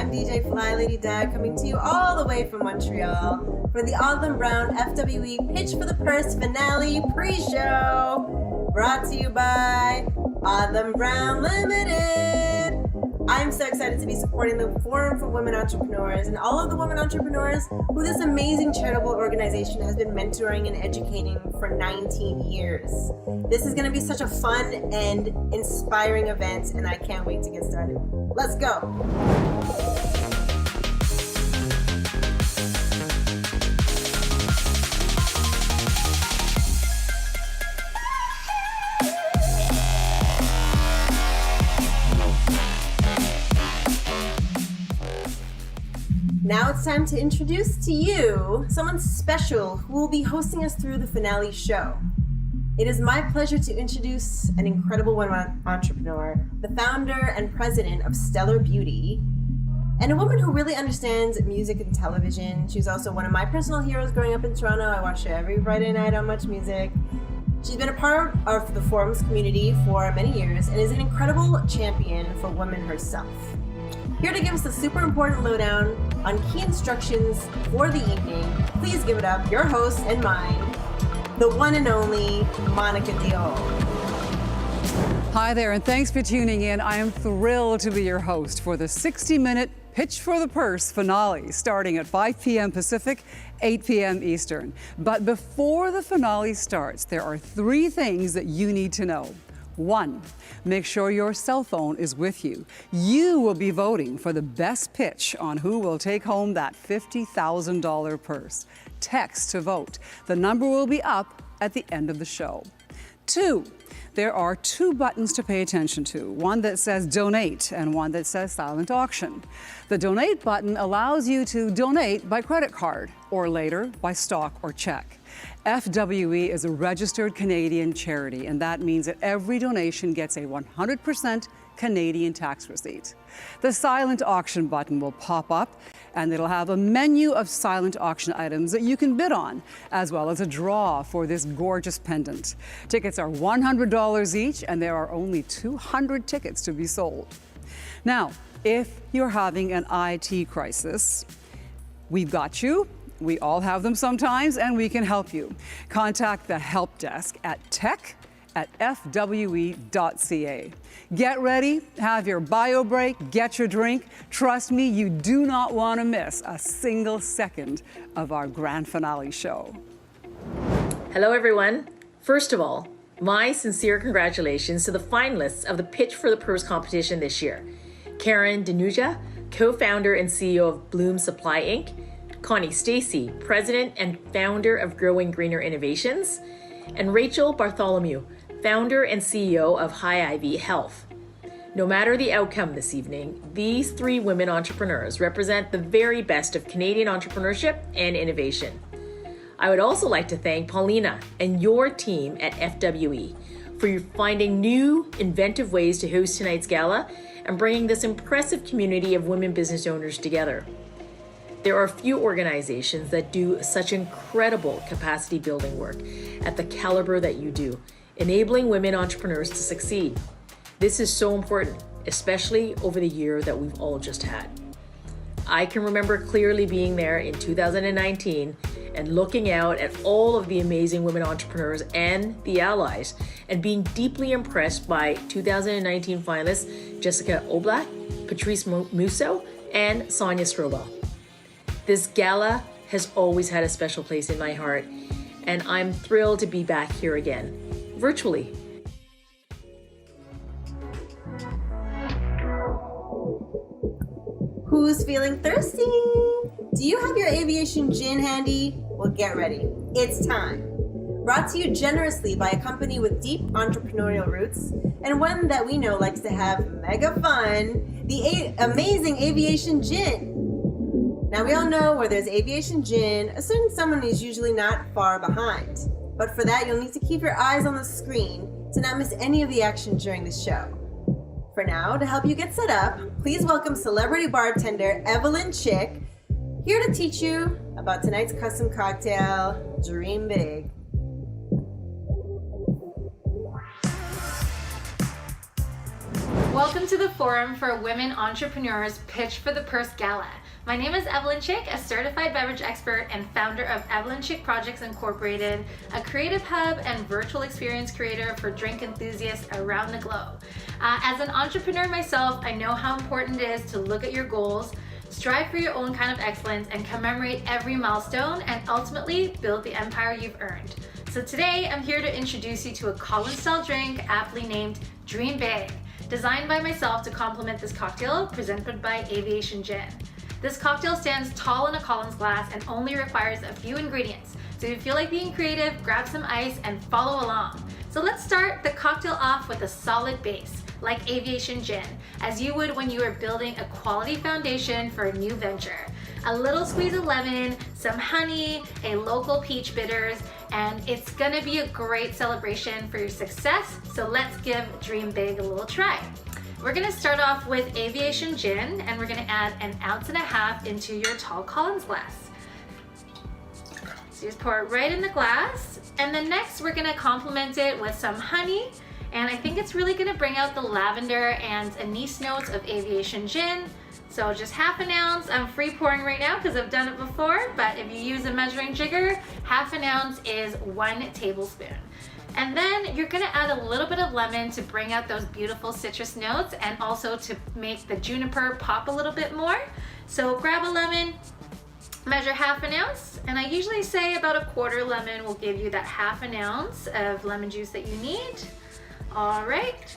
I'm DJ Fly Lady Dad coming to you all the way from Montreal for the Odlum Brown FWE Pitch for the Purse finale pre-show, brought to you by Odlum Brown Limited. I'm so excited to be supporting the Forum for Women Entrepreneurs and all of the women entrepreneurs who this amazing charitable organization has been mentoring and educating for 19 years. This is going to be such a fun and inspiring event, and I can't wait to get started. Let's go! Now it's time to introduce to you someone special who will be hosting us through the finale show. It is my pleasure to introduce an incredible woman entrepreneur, the founder and president of Stellar Beauty, and a woman who really understands music and television. She's also one of my personal heroes growing up in Toronto. I watched her every Friday night on Much Music. She's been a part of the Forum's community for many years and is an incredible champion for women herself. Here to give us a super important lowdown on key instructions for the evening, please give it up, your host and mine, the one and only Monica Diol. Hi there, and thanks for tuning in. I am thrilled to be your host for the 60-minute Pitch for the Purse finale, starting at 5 p.m. Pacific, 8 p.m. Eastern. But before the finale starts, there are 3 things that you need to know. 1, make sure your cell phone is with you. You will be voting for the best pitch on who will take home that $50,000 purse. Text to vote. The number will be up at the end of the show. 2, there are 2 buttons to pay attention to, one that says donate and one that says silent auction. The donate button allows you to donate by credit card or later by stock or check. FWE is a registered Canadian charity, and that means that every donation gets a 100% Canadian tax receipt. The silent auction button will pop up, and it'll have a menu of silent auction items that you can bid on, as well as a draw for this gorgeous pendant. Tickets are $100 each, and there are only 200 tickets to be sold. Now, if you're having an IT crisis, we've got you. We all have them sometimes, and we can help you. Contact the help desk at tech@fwe.ca. Get ready, have your bio break, get your drink. Trust me, you do not want to miss a single second of our grand finale show. Hello, everyone. First of all, my sincere congratulations to the finalists of the Pitch for the Purse competition this year. Karen Danuja, co-founder and CEO of Bloom Supply Inc., Connie Stacey, president and founder of Growing Greener Innovations, and Rachel Bartholomew, founder and CEO of High IV Health. No matter the outcome this evening, these 3 women entrepreneurs represent the very best of Canadian entrepreneurship and innovation. I would also like to thank Paulina and your team at FWE for finding new, inventive ways to host tonight's gala and bringing this impressive community of women business owners together. There are few organizations that do such incredible capacity building work at the caliber that you do, enabling women entrepreneurs to succeed. This is so important, especially over the year that we've all just had. I can remember clearly being there in 2019 and looking out at all of the amazing women entrepreneurs and the allies and being deeply impressed by 2019 finalists Jessica Odlum, Patrice Musso, and Sonia Strobel. This gala has always had a special place in my heart, and I'm thrilled to be back here again, virtually. Who's feeling thirsty? Do you have your aviation gin handy? Well, get ready. It's time. Brought to you generously by a company with deep entrepreneurial roots and one that we know likes to have mega fun, the amazing aviation gin. Now, we all know where there's aviation gin, a certain someone is usually not far behind. But for that, you'll need to keep your eyes on the screen to not miss any of the action during the show. For now, to help you get set up, please welcome celebrity bartender Evelyn Chick, here to teach you about tonight's custom cocktail, Dream Big. Welcome to the Forum for Women Entrepreneurs Pitch for the Purse Gala. My name is Evelyn Chick, a certified beverage expert and founder of Evelyn Chick Projects Incorporated, a creative hub and virtual experience creator for drink enthusiasts around the globe. As an entrepreneur myself, I know how important it is to look at your goals, strive for your own kind of excellence, and commemorate every milestone, and ultimately build the empire you've earned. So today, I'm here to introduce you to a Collins-style drink aptly named Dream Big, designed by myself to complement this cocktail presented by Aviation Gin. This cocktail stands tall in a Collins glass and only requires a few ingredients. So if you feel like being creative, grab some ice and follow along. So let's start the cocktail off with a solid base, like Aviation Gin, as you would when you are building a quality foundation for a new venture. A little squeeze of lemon, some honey, a local peach bitters, and it's gonna be a great celebration for your success. So let's give Dream Big a little try. We're gonna start off with Aviation Gin, and we're gonna add 1.5 ounces into your tall Collins glass. So just pour it right in the glass. And then next we're gonna complement it with some honey. And I think it's really gonna bring out the lavender and anise notes of Aviation Gin. So just 1/2 ounce, I'm free pouring right now because I've done it before, but if you use a measuring jigger, 1/2 ounce is 1 tablespoon. And then you're gonna add a little bit of lemon to bring out those beautiful citrus notes and also to make the juniper pop a little bit more. So grab a lemon, measure 1/2 ounce, and I usually say about 1/4 lemon will give you that 1/2 ounce of lemon juice that you need. All right.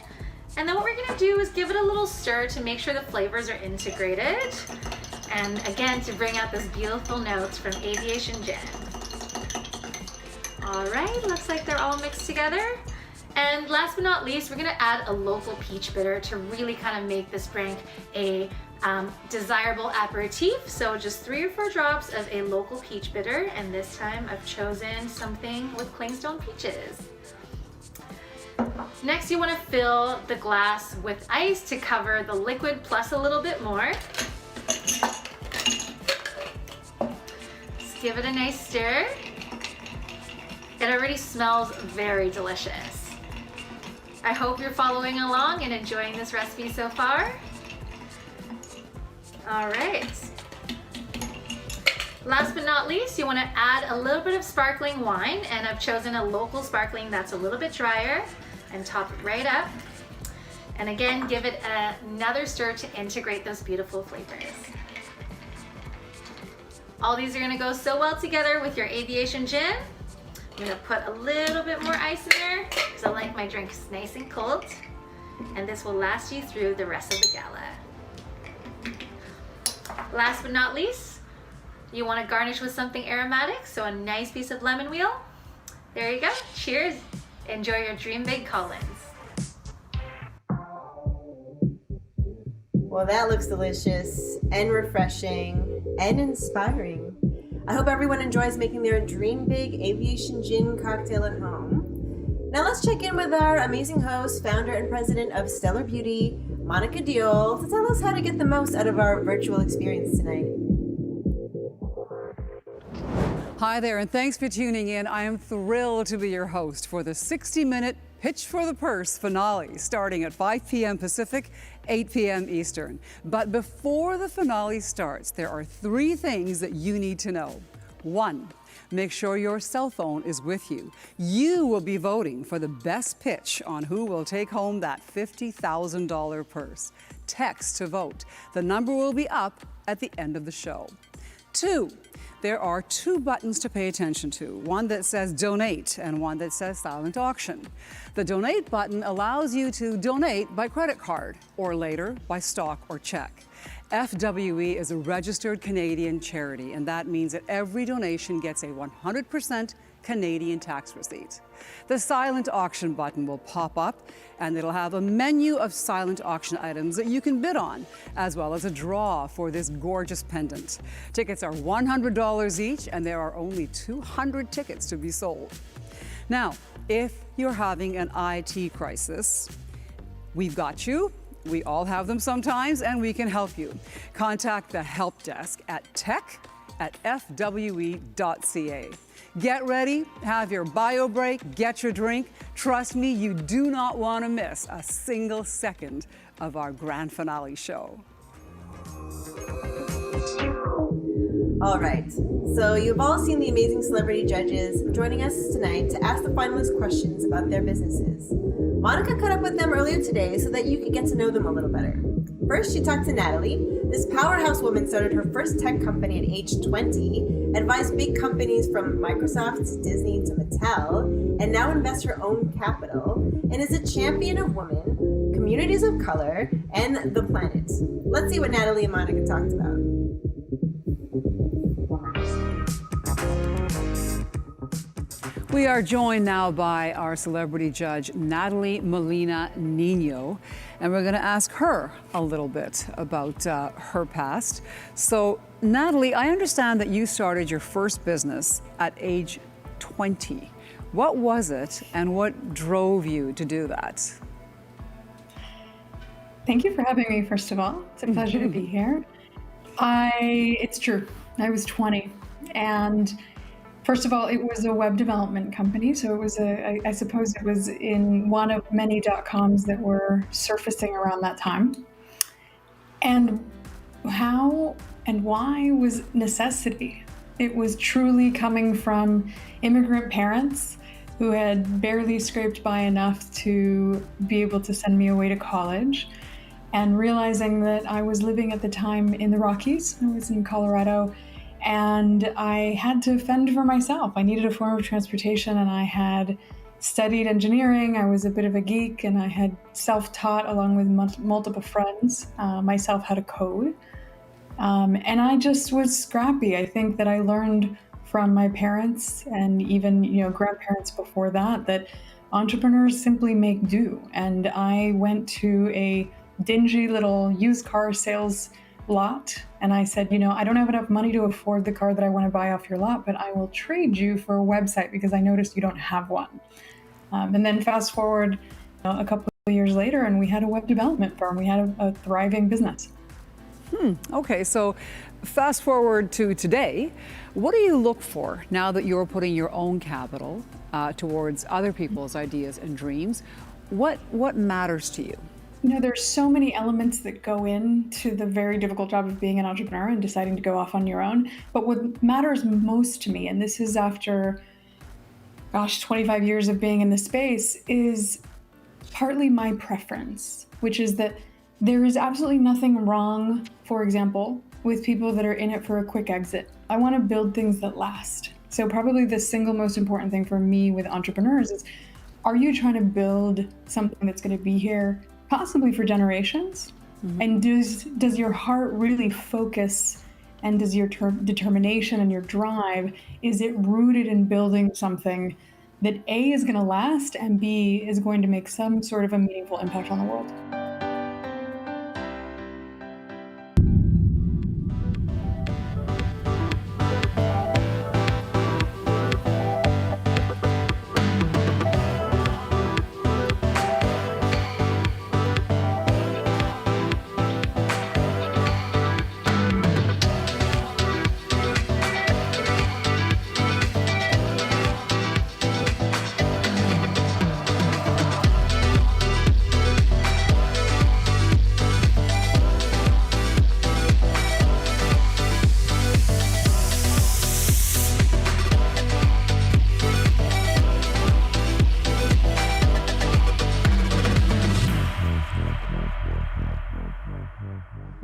And then what we're gonna do is give it a little stir to make sure the flavors are integrated. And again, to bring out those beautiful notes from Aviation Gin. All right, looks like they're all mixed together. And last but not least, we're gonna add a local peach bitter to really kind of make this drink a desirable aperitif. So just 3 or 4 drops of a local peach bitter. And this time I've chosen something with Clingstone peaches. Next, you want to fill the glass with ice to cover the liquid plus a little bit more. Just give it a nice stir. It already smells very delicious. I hope you're following along and enjoying this recipe so far. All right. Last but not least, you want to add a little bit of sparkling wine, and I've chosen a local sparkling that's a little bit drier, and top it right up. And again, give it another stir to integrate those beautiful flavors. All these are gonna go so well together with your Aviation Gin. I'm gonna put a little bit more ice in there because I like my drinks nice and cold. And this will last you through the rest of the gala. Last but not least, you wanna garnish with something aromatic, so a nice piece of lemon wheel. There you go, cheers. Enjoy your Dream Big Collins. Well, that looks delicious and refreshing and inspiring. I hope everyone enjoys making their Dream Big Aviation Gin cocktail at home. Now let's check in with our amazing host, founder and president of Stellar Beauty, Monica Diol, to tell us how to get the most out of our virtual experience tonight. Hi there, and thanks for tuning in. I am thrilled to be your host for the 60-minute Pitch for the Purse finale, starting at 5 p.m. Pacific, 8 p.m. Eastern. But before the finale starts, there are 3 things that you need to know. 1, make sure your cell phone is with you. You will be voting for the best pitch on who will take home that $50,000 purse. Text to vote. The number will be up at the end of the show. 2, there are 2 buttons to pay attention to, one that says donate and one that says silent auction. The donate button allows you to donate by credit card or later by stock or check. FWE is a registered Canadian charity, and that means that every donation gets a 100% Canadian tax receipt. The silent auction button will pop up, and it'll have a menu of silent auction items that you can bid on, as well as a draw for this gorgeous pendant. Tickets are $100 each, and there are only 200 tickets to be sold. Now, if you're having an IT crisis, we've got you. We all have them sometimes, and we can help you. Contact the help desk at tech@fwe.ca. Get ready, have your bio break, get your drink. Trust me, you do not want to miss a single second of our grand finale show. All right, so you've all seen the amazing celebrity judges joining us tonight to ask the finalists questions about their businesses. Monica caught up with them earlier today so that you could get to know them a little better. First, she talked to Natalie. This powerhouse woman started her first tech company at age 20, advised big companies from Microsoft to Disney to Mattel, and now invests her own capital, and is a champion of women, communities of color, and the planet. Let's see what Natalie and Monica talked about. We are joined now by our celebrity judge, Natalie Molina Nino, and we're going to ask her a little bit about her past. So, Natalie, I understand that you started your first business at age 20. What was it, and what drove you to do that? Thank you for having me, first of all. It's a pleasure to be here. It's true. I was 20, and first of all, it was a web development company. So it was I suppose it was in one of many .coms that were surfacing around that time. And how and why was necessity. It was truly coming from immigrant parents who had barely scraped by enough to be able to send me away to college, and realizing that I was living at the time in the Rockies. I was in Colorado, and I had to fend for myself. I needed a form of transportation, and I had studied engineering. I was a bit of a geek, and I had self-taught along with multiple friends, myself how to code. And I just was scrappy. I think that I learned from my parents and even, grandparents before that entrepreneurs simply make do. And I went to a dingy little used car sales lot, and I said, I don't have enough money to afford the car that I want to buy off your lot, but I will trade you for a website because I noticed you don't have one. And then fast forward a couple of years later, and we had a web development firm. We had a thriving business. Okay, so fast forward to today. What do you look for now that you're putting your own capital towards other people's ideas and dreams? What matters to you? There's so many elements that go into the very difficult job of being an entrepreneur and deciding to go off on your own. But what matters most to me, and this is after, 25 years of being in the space, is partly my preference, which is that there is absolutely nothing wrong, for example, with people that are in it for a quick exit. I want to build things that last. So probably the single most important thing for me with entrepreneurs is, are you trying to build something that's going to be here possibly for generations? Mm-hmm. And does your heart really focus, and does your determination and your drive, is it rooted in building something that A, is going to last, and B, is going to make some sort of a meaningful impact on the world?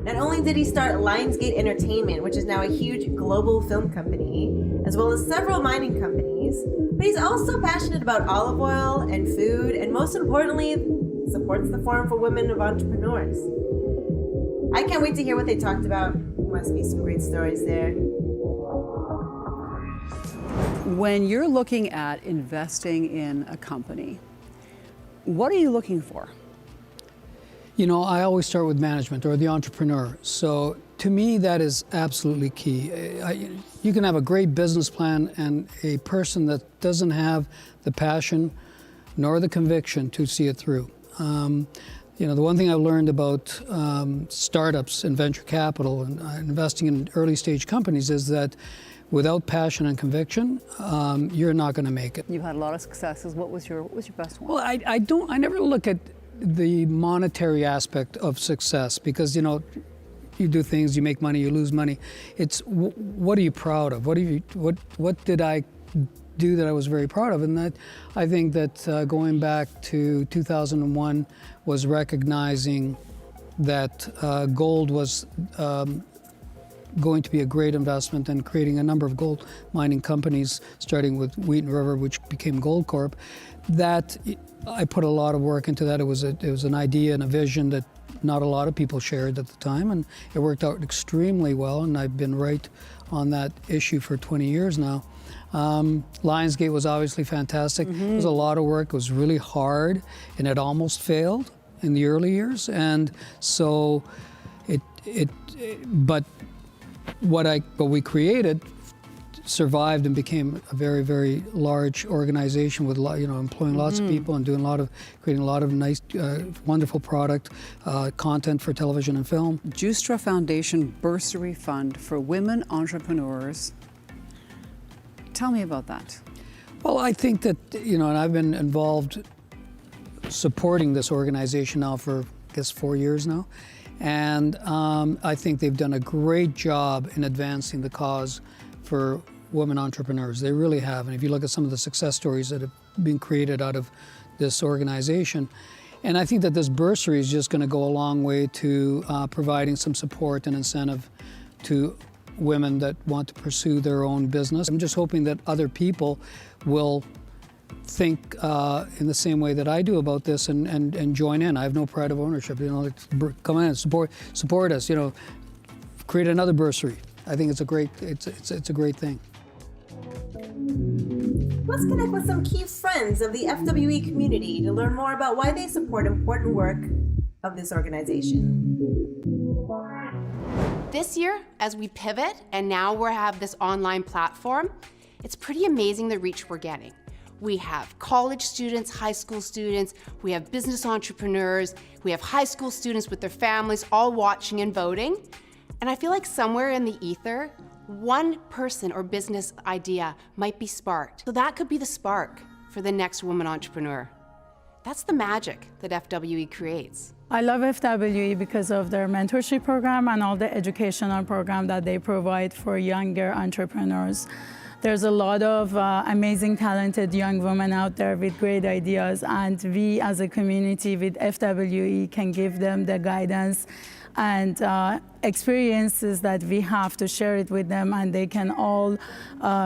Not only did he start Lionsgate Entertainment, which is now a huge global film company, as well as several mining companies, but he's also passionate about olive oil and food, and most importantly, supports the Forum for Women of Entrepreneurs. I can't wait to hear what they talked about. Must be some great stories there. When you're looking at investing in a company, what are you looking for? I always start with management or the entrepreneur. So to me, that is absolutely key. You can have a great business plan, and a person that doesn't have the passion nor the conviction to see it through. The one thing I've learned about startups and venture capital and investing in early stage companies is that without passion and conviction, you're not going to make it. You've had a lot of successes. What was your best one? Well, I never look at the monetary aspect of success, because you know, you do things, you make money, you lose money. It's what are you proud of? What did I do that I was very proud of? And that I think that going back to 2001 was recognizing that gold was going to be a great investment, and creating a number of gold mining companies, starting with Wheaton River, which became Goldcorp. That I put a lot of work into that. It was an idea and a vision that not a lot of people shared at the time, and it worked out extremely well, and I've been right on that issue for 20 years now. Lionsgate was obviously fantastic. It was a lot of work. It was really hard, and it almost failed in the early years, and so but what we created survived and became a very, very large organization with employing lots of people and creating a lot of nice, wonderful product, content for television and film. Justra Foundation Bursary Fund for Women Entrepreneurs. Tell me about that. Well, I think that, and I've been involved supporting this organization now for, I guess, 4 years now. And I think they've done a great job in advancing the cause for women entrepreneurs. They really have. And if you look at some of the success stories that have been created out of this organization, and I think that this bursary is just going to go a long way to providing some support and incentive to women that want to pursue their own business. I'm just hoping that other people will think in the same way that I do about this and join in. I have no pride of ownership. Come in, support us. Create another bursary. I think it's a great thing. Let's connect with some key friends of the FWE community to learn more about why they support important work of this organization. This year, as we pivot and now we have this online platform, it's pretty amazing the reach we're getting. We have college students, high school students, we have business entrepreneurs, we have high school students with their families all watching and voting. And I feel like somewhere in the ether, one person or business idea might be sparked. So that could be the spark for the next woman entrepreneur. That's the magic that FWE creates. I love FWE because of their mentorship program and all the educational program that they provide for younger entrepreneurs. There's a lot of amazing, talented young women out there with great ideas, and we as a community with FWE can give them the guidance and experiences that we have to share it with them, and they can all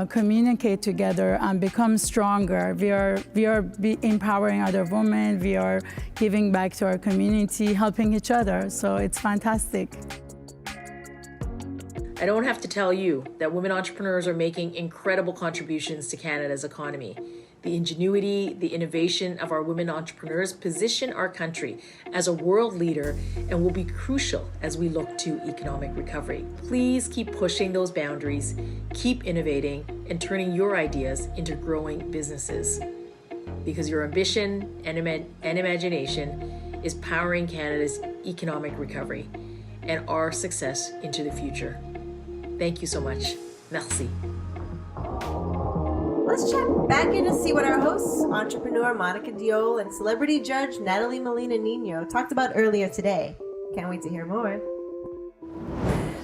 communicate together and become stronger. We are empowering other women, we are giving back to our community, helping each other, so it's fantastic. I don't have to tell you that women entrepreneurs are making incredible contributions to Canada's economy. The ingenuity, the innovation of our women entrepreneurs position our country as a world leader and will be crucial as we look to economic recovery. Please keep pushing those boundaries, keep innovating, and turning your ideas into growing businesses. Because your ambition and imagination is powering Canada's economic recovery and our success into the future. Thank you so much. Merci. Let's check back in to see what our hosts, entrepreneur Monica Diol and celebrity judge Natalie Molina Nino, talked about earlier today. Can't wait to hear more.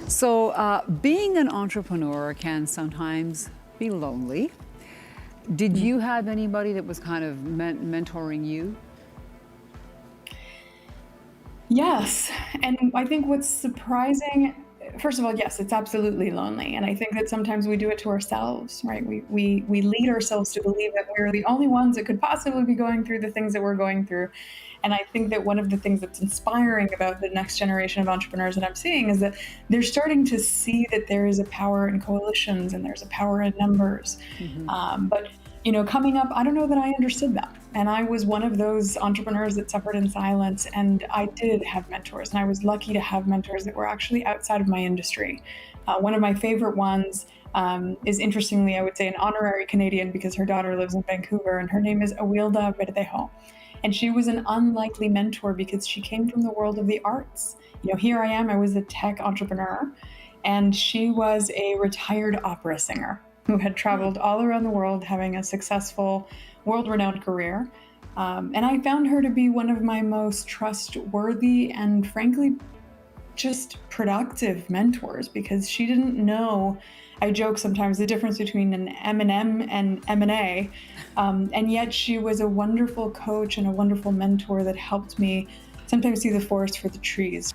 So being an entrepreneur can sometimes be lonely. Did you have anybody that was kind of mentoring you? Yes, and I think what's surprising, first of all, yes, it's absolutely lonely. And I think that sometimes we do it to ourselves, right? We lead ourselves to believe that we're the only ones that could possibly be going through the things that we're going through. And I think that one of the things that's inspiring about the next generation of entrepreneurs that I'm seeing is that they're starting to see that there is a power in coalitions and there's a power in numbers. But coming up, I don't know that I understood that. And I was one of those entrepreneurs that suffered in silence. And I did have mentors, and I was lucky to have mentors that were actually outside of my industry. One of my favorite ones is, interestingly, I would say, an honorary Canadian, because her daughter lives in Vancouver, and her name is Awilda Verdejo. And she was an unlikely mentor because she came from the world of the arts. Here I am, I was a tech entrepreneur, and she was a retired opera singer who had traveled all around the world having a successful, world-renowned career. And I found her to be one of my most trustworthy and frankly, just productive mentors, because she didn't know, I joke sometimes, the difference between an M&M and M&A. And yet she was a wonderful coach and a wonderful mentor that helped me sometimes see the forest for the trees.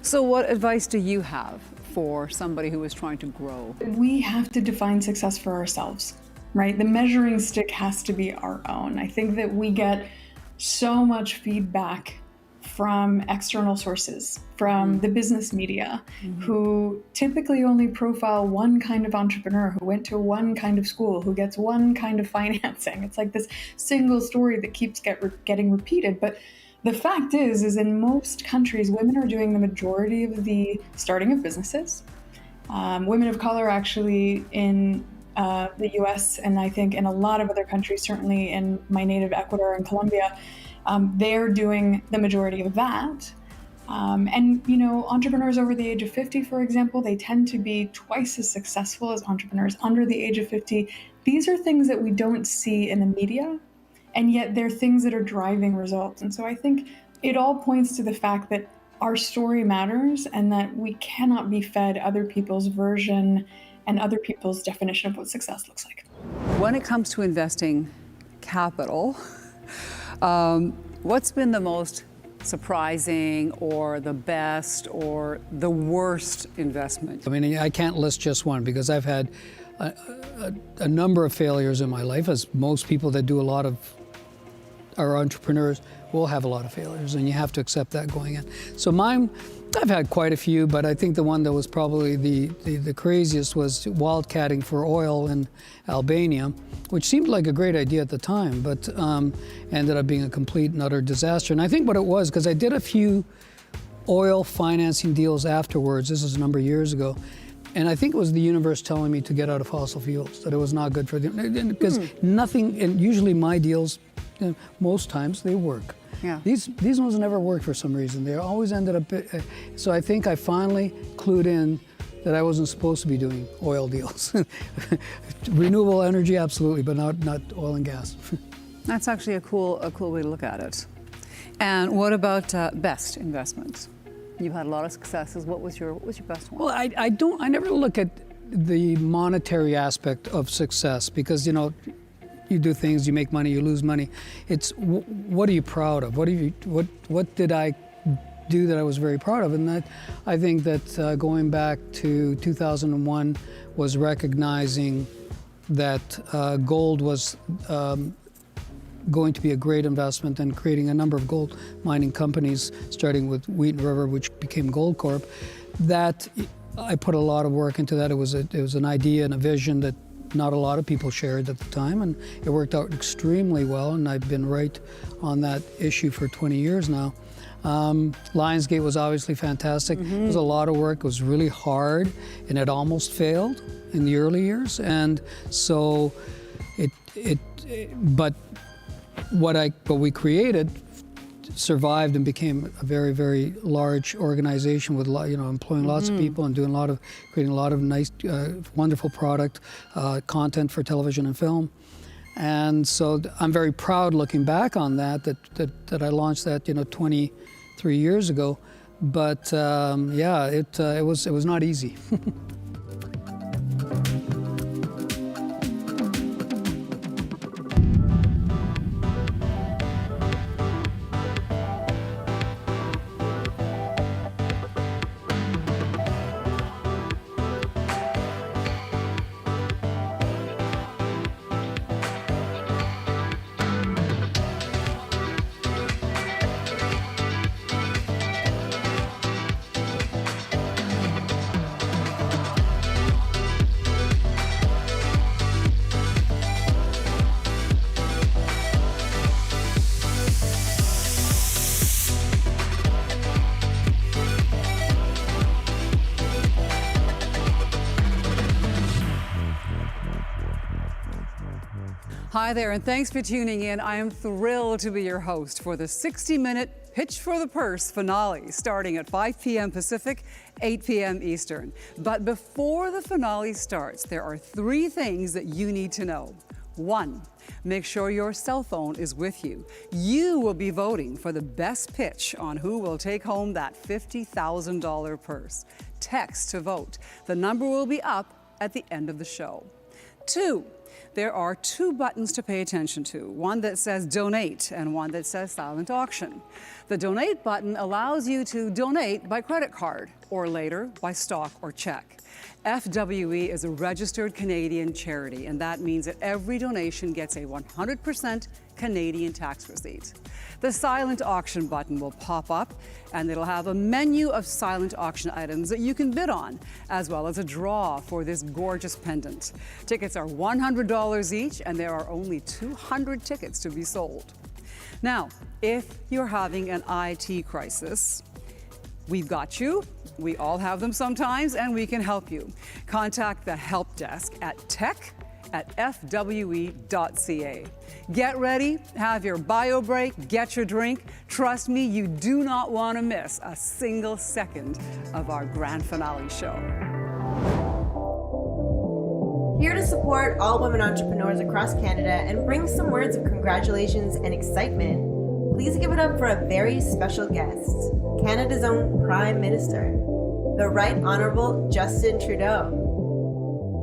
So what advice do you have for somebody who is trying to grow? We have to define success for ourselves, right? The measuring stick has to be our own. I think that we get so much feedback from external sources, from the business media, who typically only profile one kind of entrepreneur, who went to one kind of school, who gets one kind of financing. It's like this single story that keeps getting repeated. But the fact is in most countries, women are doing the majority of the starting of businesses. Women of color actually in the US, and I think in a lot of other countries, certainly in my native Ecuador and Colombia, they're doing the majority of that. And, you know, entrepreneurs over the age of 50, for example, they tend to be twice as successful as entrepreneurs under the age of 50. These are things that we don't see in the media, and yet they're things that are driving results. And so I think it all points to the fact that our story matters and that we cannot be fed other people's version and other people's definition of what success looks like. When it comes to investing capital, what's been the most surprising or the best or the worst investment? I mean, I can't list just one because I've had a number of failures in my life, as most people that do a lot of our entrepreneurs will have a lot of failures, and you have to accept that going in. So mine, I've had quite a few, but I think the one that was probably the craziest was wildcatting for oil in Albania, which seemed like a great idea at the time, but ended up being a complete and utter disaster. And I think what it was, because I did a few oil financing deals afterwards, this was a number of years ago, and I think it was the universe telling me to get out of fossil fuels, that it was not good for them, because nothing, and usually my deals, most times they work. Yeah. These ones never worked for some reason. They always ended up, so I think I finally clued in that I wasn't supposed to be doing oil deals. Renewable energy, absolutely, but not oil and gas. That's actually a cool way to look at it. And what about best investments? You've had a lot of successes. What was your best one? Well, I never look at the monetary aspect of success, because, you know, you do things, you make money, you lose money. It's what are you proud of? What did I do that I was very proud of? And that, I think that going back to 2001 was recognizing that gold was going to be a great investment, and creating a number of gold mining companies, starting with Wheaton River, which became Gold Corp. That I put a lot of work into that. It was an idea and a vision that not a lot of people shared at the time, and it worked out extremely well, and I've been right on that issue for 20 years now. Lionsgate was obviously fantastic. It was a lot of work, it was really hard, and it almost failed in the early years, and so but what we created survived and became a very, very large organization with employing lots of people and creating a lot of nice, wonderful product, content for television and film. And so I'm very proud looking back on that I launched that 23 years ago. But yeah, it was not easy. Hi there, and thanks for tuning in. I am thrilled to be your host for the 60-minute Pitch for the Purse finale, starting at 5 p.m. Pacific, 8 p.m. Eastern. But before the finale starts, there are 3 things that you need to know. 1. Make sure your cell phone is with you. You will be voting for the best pitch on who will take home that $50,000 purse. Text to vote. The number will be up at the end of the show. 2. There are 2 buttons to pay attention to, one that says donate and one that says silent auction. The donate button allows you to donate by credit card or later by stock or check. FWE is a registered Canadian charity, and that means that every donation gets a 100% Canadian tax receipt. The silent auction button will pop up, and it'll have a menu of silent auction items that you can bid on, as well as a draw for this gorgeous pendant. Tickets are $100 each, and there are only 200 tickets to be sold. Now, if you're having an IT crisis, we've got you. We all have them sometimes, and we can help you. Contact the help desk at tech@fwe.ca. Get ready, have your bio break, get your drink. Trust me, you do not want to miss a single second of our grand finale show. Here to support all women entrepreneurs across Canada and bring some words of congratulations and excitement, please give it up for a very special guest, Canada's own Prime Minister, the Right Honourable Justin Trudeau.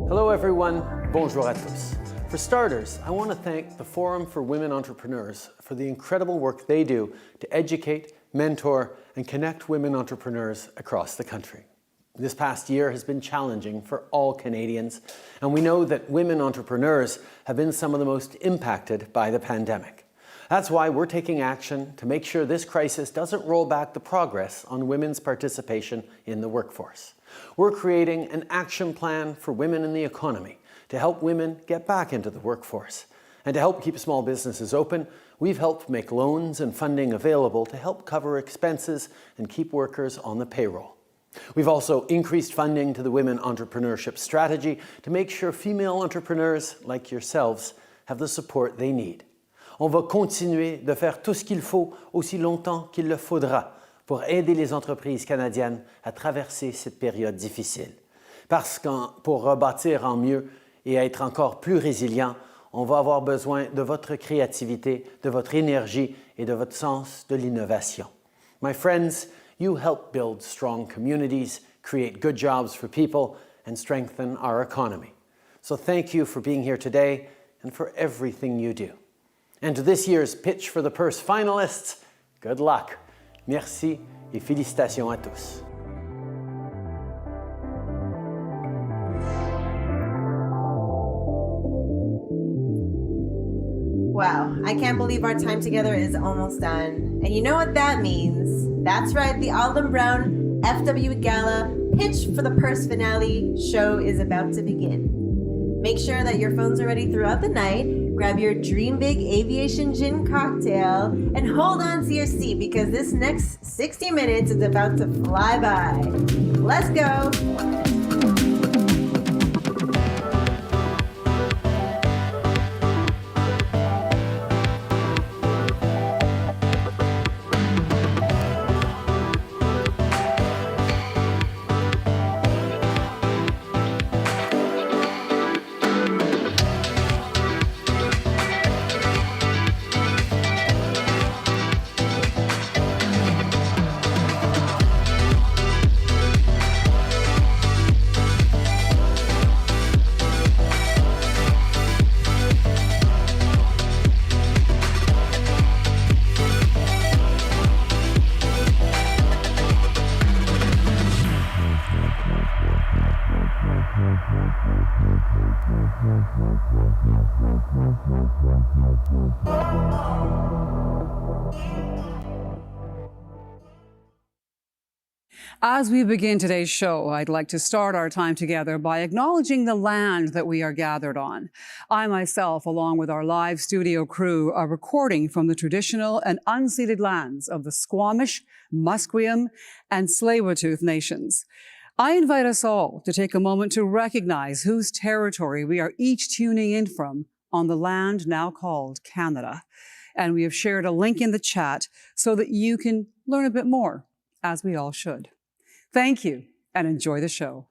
Hello everyone, bonjour à tous. For starters, I want to thank the Forum for Women Entrepreneurs for the incredible work they do to educate, mentor, and connect women entrepreneurs across the country. This past year has been challenging for all Canadians, and we know that women entrepreneurs have been some of the most impacted by the pandemic. That's why we're taking action to make sure this crisis doesn't roll back the progress on women's participation in the workforce. We're creating an action plan for women in the economy to help women get back into the workforce. And to help keep small businesses open, we've helped make loans and funding available to help cover expenses and keep workers on the payroll. We've also increased funding to the Women Entrepreneurship Strategy to make sure female entrepreneurs like yourselves have the support they need. On va continuer de faire tout ce qu'il faut aussi longtemps qu'il le faudra pour aider les entreprises canadiennes à traverser cette période difficile. Parce que pour rebâtir en mieux et être encore plus résilient, on va avoir besoin de votre créativité, de votre énergie et de votre sens de l'innovation. My friends, you help build strong communities, create good jobs for people, and strengthen our economy. So thank you for being here today and for everything you do. And to this year's Pitch for the Purse finalists, good luck. Merci et félicitations à tous. Wow, I can't believe our time together is almost done. And you know what that means? That's right, the Odlum Brown FWE Gala Pitch for the Purse finale show is about to begin. Make sure that your phones are ready throughout the night, grab your Dream Big Aviation Gin cocktail, and hold on to your seat because this next 60 minutes is about to fly by. Let's go! As we begin today's show, I'd like to start our time together by acknowledging the land that we are gathered on. I myself, along with our live studio crew, are recording from the traditional and unceded lands of the Squamish, Musqueam, and Tsleil-Waututh nations. I invite us all to take a moment to recognize whose territory we are each tuning in from on the land now called Canada. And we have shared a link in the chat so that you can learn a bit more, as we all should. Thank you, and enjoy the show.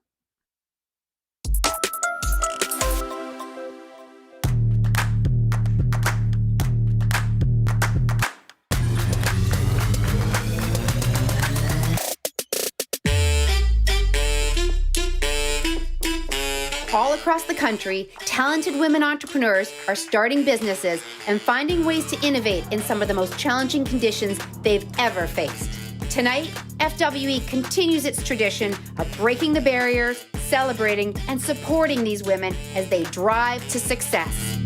All across the country, talented women entrepreneurs are starting businesses and finding ways to innovate in some of the most challenging conditions they've ever faced. Tonight, FWE continues its tradition of breaking the barriers, celebrating, and supporting these women as they drive to success.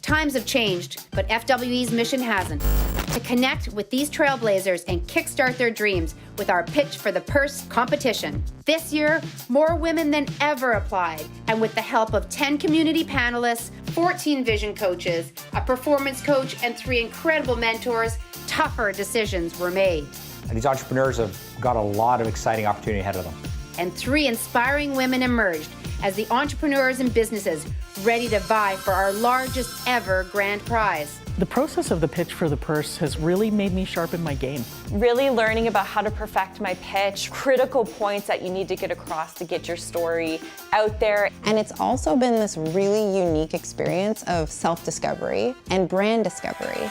Times have changed, but FWE's mission hasn't. To connect with these trailblazers and kickstart their dreams with our Pitch for the Purse competition. This year, more women than ever applied, and with the help of 10 community panelists, 14 vision coaches, a performance coach, and 3 incredible mentors, tougher decisions were made. And these entrepreneurs have got a lot of exciting opportunity ahead of them. And 3 inspiring women emerged as the entrepreneurs and businesses ready to vie for our largest ever grand prize. The process of the Pitch for the Purse has really made me sharpen my game. Really learning about how to perfect my pitch, critical points that you need to get across to get your story out there. And it's also been this really unique experience of self-discovery and brand discovery.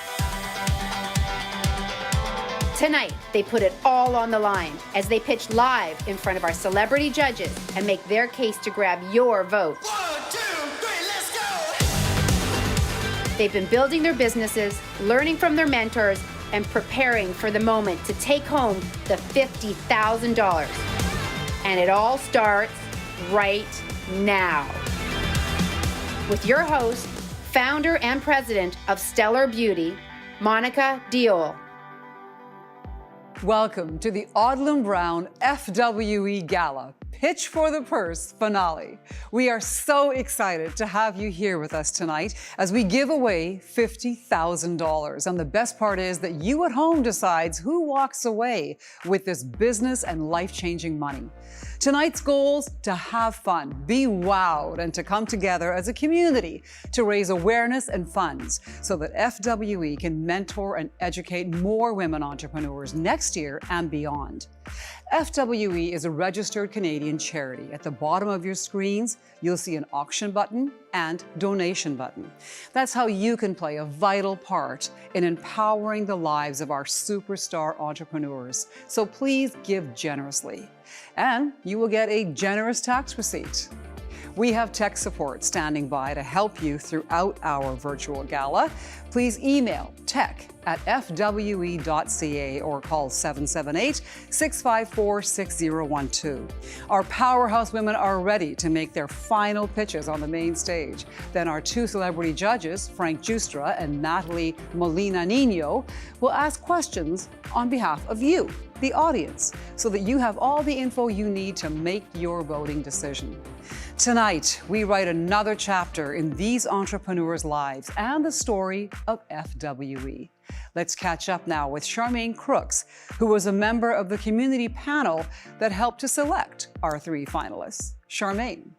Tonight, they put it all on the line as they pitch live in front of our celebrity judges and make their case to grab your vote. 1, 2, 3, let's go! They've been building their businesses, learning from their mentors, and preparing for the moment to take home the $50,000. And it all starts right now. With your host, founder and president of Stellar Beauty, Monica Diol. Welcome to the Odlum Brown FWE Gala Pitch for the Purse finale. We are so excited to have you here with us tonight as we give away $50,000. And the best part is that you at home decides who walks away with this business and life-changing money. Tonight's goals: to have fun, be wowed, and to come together as a community to raise awareness and funds so that FWE can mentor and educate more women entrepreneurs next year and beyond. FWE is a registered Canadian charity. At the bottom of your screens, you'll see an auction button and donation button. That's how you can play a vital part in empowering the lives of our superstar entrepreneurs. So please give generously, and you will get a generous tax receipt. We have tech support standing by to help you throughout our virtual gala. Please email tech@fwe.ca or call 778-654-6012. Our powerhouse women are ready to make their final pitches on the main stage. Then our 2 celebrity judges, Frank Giustra and Natalie Molina-Nino, will ask questions on behalf of you, the audience, so that you have all the info you need to make your voting decision. Tonight, we write another chapter in these entrepreneurs' lives and the story of FWE. Let's catch up now with Charmaine Crooks, who was a member of the community panel that helped to select our 3 finalists. Charmaine.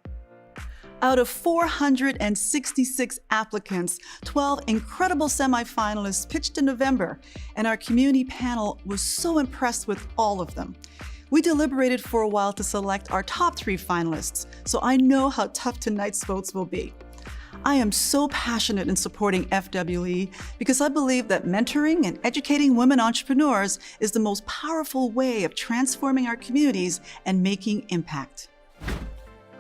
Out of 466 applicants, 12 incredible semi-finalists pitched in November, and our community panel was so impressed with all of them. We deliberated for a while to select our top 3 finalists, so I know how tough tonight's votes will be. I am so passionate in supporting FWE because I believe that mentoring and educating women entrepreneurs is the most powerful way of transforming our communities and making impact.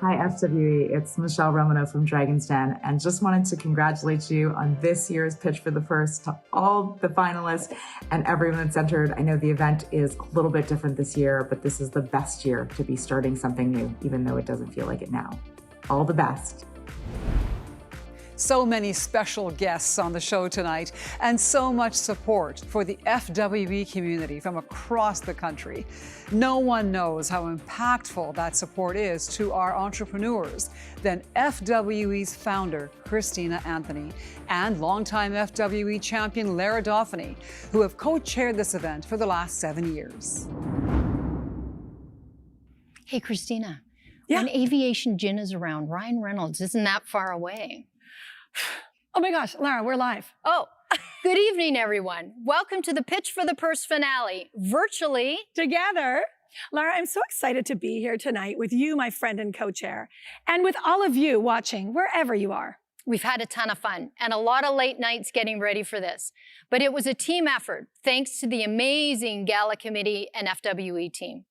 Hi FWE, it's Michelle Romano from Dragon's Den, and just wanted to congratulate you on this year's Pitch for the Purse, to all the finalists and everyone that's entered. I know the event is a little bit different this year, but this is the best year to be starting something new, even though it doesn't feel like it now. All the best. So many special guests on the show tonight, and so much support for the FWE community from across the country. No one knows how impactful that support is to our entrepreneurs than FWE's founder, Christina Anthony, and longtime FWE champion, Lara Dauphiny, who have co-chaired this event for the last 7 years. Hey, Christina, when Aviation Gin is around, Ryan Reynolds isn't that far away. Oh my gosh, Lara, we're live. Oh, good evening, everyone. Welcome to the Pitch for the Purse finale, virtually together. Lara, I'm so excited to be here tonight with you, my friend and co-chair, and with all of you watching wherever you are. We've had a ton of fun and a lot of late nights getting ready for this. But it was a team effort, thanks to the amazing Gala committee and FWE team.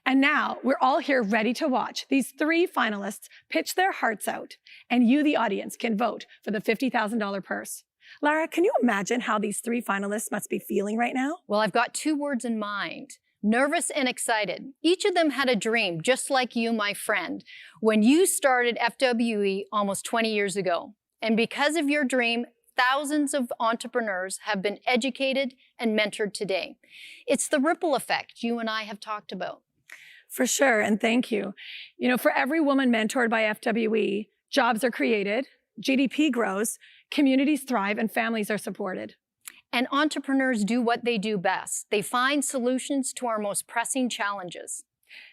And now we're all here ready to watch these 3 finalists pitch their hearts out, and you, the audience, can vote for the $50,000 purse. Lara, can you imagine how these 3 finalists must be feeling right now? Well, I've got 2 words in mind: nervous and excited. Each of them had a dream, just like you, my friend, when you started FWE almost 20 years ago. And because of your dream, thousands of entrepreneurs have been educated and mentored today. It's the ripple effect you and I have talked about. For sure, and thank you. You know, for every woman mentored by FWE, jobs are created, GDP grows, communities thrive, and families are supported. And entrepreneurs do what they do best. They find solutions to our most pressing challenges.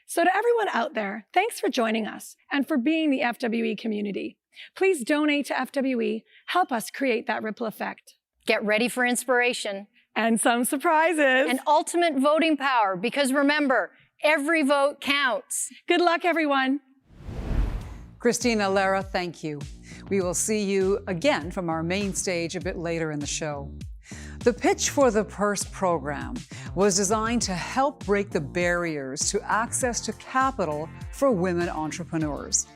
So to everyone out there, thanks for joining us and for being the FWE community. Please donate to FWE. Help us create that ripple effect. Get ready for inspiration. And some surprises. And ultimate voting power, because remember, every vote counts. Good luck, everyone. Christina, Lara, thank you. We will see you again from our main stage a bit later in the show. The Pitch for the Purse program was designed to help break the barriers to access to capital for women entrepreneurs.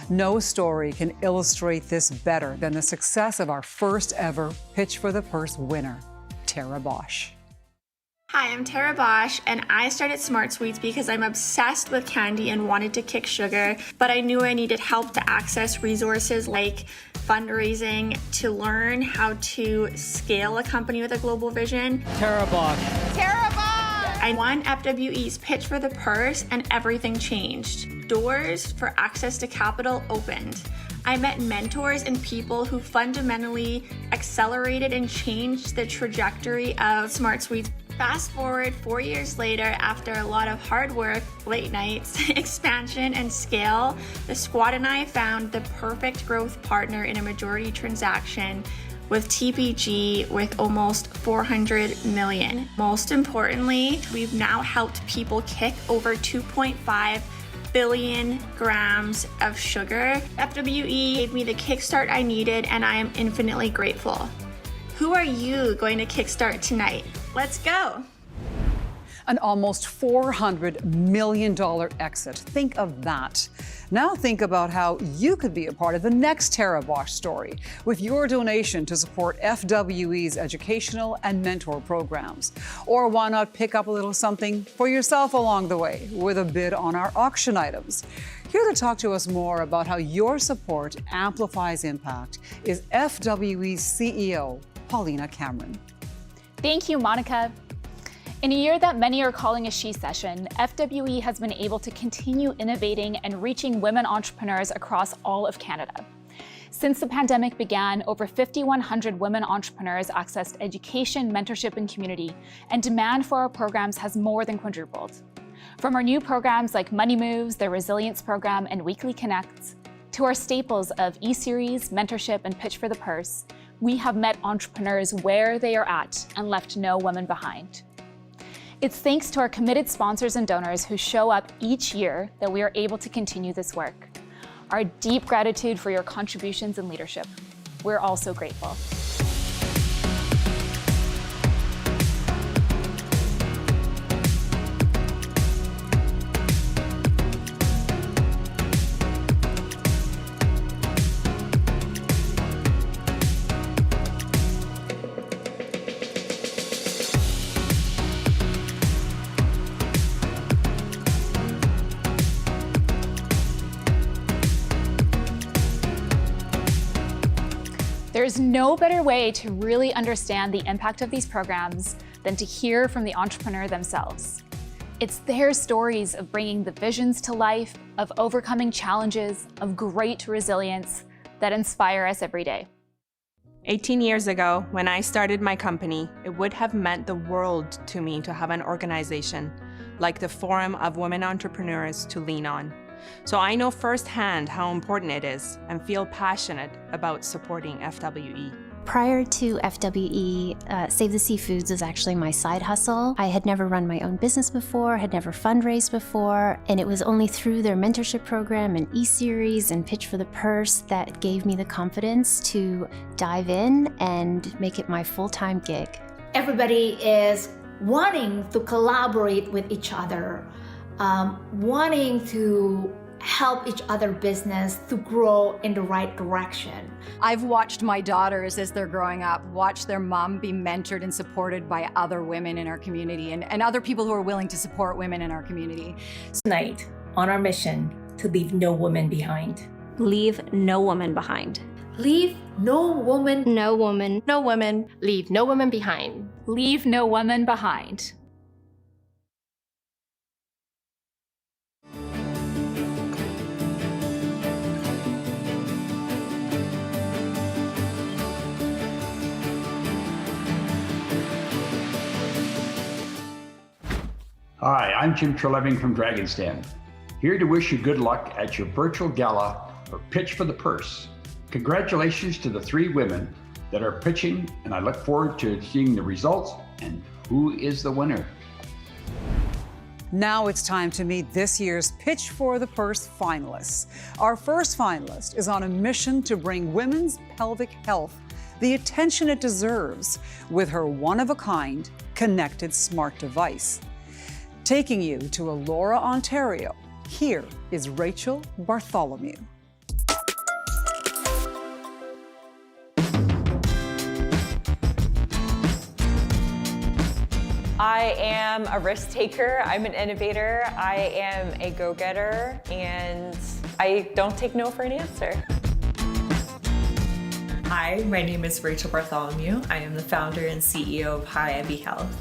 No story can illustrate this better than the success of our first ever Pitch for the Purse winner, Tara Bosch. Hi, I'm Tara Bosch, and I started Smart Sweets because I'm obsessed with candy and wanted to kick sugar, but I knew I needed help to access resources like fundraising to learn how to scale a company with a global vision. Tara Bosch. Tara Bosch! I won FWE's Pitch for the Purse, and everything changed. Doors for access to capital opened. I met mentors and people who fundamentally accelerated and changed the trajectory of Smart Sweets. Fast forward 4 years later, after a lot of hard work, late nights, expansion, and scale, the squad and I found the perfect growth partner in a majority transaction with TPG with almost 400 million. Most importantly, we've now helped people kick over 2.5 billion grams of sugar. FWE gave me the kickstart I needed, and I am infinitely grateful. Who are you going to kickstart tonight? Let's go. An almost $400 million exit. Think of that. Now think about how you could be a part of the next Tara Bosch story with your donation to support FWE's educational and mentor programs. Or why not pick up a little something for yourself along the way with a bid on our auction items? Here to talk to us more about how your support amplifies impact is FWE's CEO, Paulina Cameron. Thank you, Monica. In a year that many are calling a she session, FWE has been able to continue innovating and reaching women entrepreneurs across all of Canada. Since the pandemic began, over 5,100 women entrepreneurs accessed education, mentorship, and community, and demand for our programs has more than quadrupled. From our new programs like Money Moves, the Resilience Program, and Weekly Connects, to our staples of E-Series, Mentorship, and Pitch for the Purse, we have met entrepreneurs where they are at and left no women behind. It's thanks to our committed sponsors and donors who show up each year that we are able to continue this work. Our deep gratitude for your contributions and leadership. We're all so grateful. There's no better way to really understand the impact of these programs than to hear from the entrepreneur themselves. It's their stories of bringing the visions to life, of overcoming challenges, of great resilience that inspire us every day. 18 years ago, when I started my company, it would have meant the world to me to have an organization like the Forum of Women Entrepreneurs to lean on. So I know firsthand how important it is and feel passionate about supporting FWE. Prior to FWE, Save the Seafoods was actually my side hustle. I had never run my own business before, had never fundraised before, and it was only through their mentorship program and e-series and Pitch for the Purse that gave me the confidence to dive in and make it my full-time gig. Everybody is wanting to collaborate with each other, wanting to help each other business to grow in the right direction. I've watched my daughters as they're growing up, watch their mom be mentored and supported by other women in our community and other people who are willing to support women in our community. Tonight, on our mission to leave no woman behind. Leave no woman behind. Leave no woman. No woman. No woman. Leave no woman behind. Leave no woman behind. Hi, I'm Jim Treleving from Dragon's Den, here to wish you good luck at your virtual gala or Pitch for the Purse. Congratulations to the 3 women that are pitching, and I look forward to seeing the results and who is the winner. Now it's time to meet this year's Pitch for the Purse finalists. Our first finalist is on a mission to bring women's pelvic health the attention it deserves with her one-of-a-kind connected smart device. Taking you to Elora, Ontario, here is Rachel Bartholomew. I am a risk taker, I'm an innovator, I am a go-getter, and I don't take no for an answer. Hi, my name is Rachel Bartholomew. I am the founder and CEO of High Ivy Health.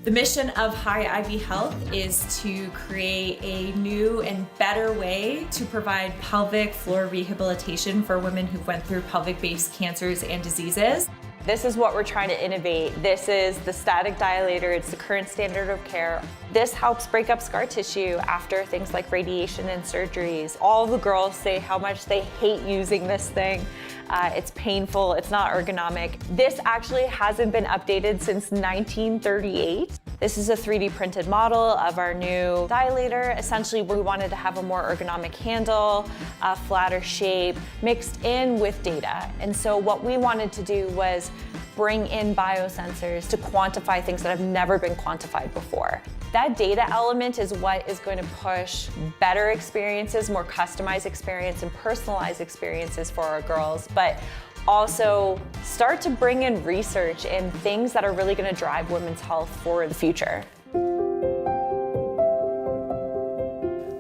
The mission of High Ivy Health is to create a new and better way to provide pelvic floor rehabilitation for women who went through pelvic-based cancers and diseases. This is what we're trying to innovate. This is the static dilator. It's the current standard of care. This helps break up scar tissue after things like radiation and surgeries. All the girls say how much they hate using this thing. It's painful, it's not ergonomic. This actually hasn't been updated since 1938. This is a 3D printed model of our new dilator. Essentially, we wanted to have a more ergonomic handle, a flatter shape, mixed in with data. And so what we wanted to do was bring in biosensors to quantify things that have never been quantified before. That data element is what is going to push better experiences, more customized experience and personalized experiences for our girls, but also start to bring in research and things that are really going to drive women's health for the future.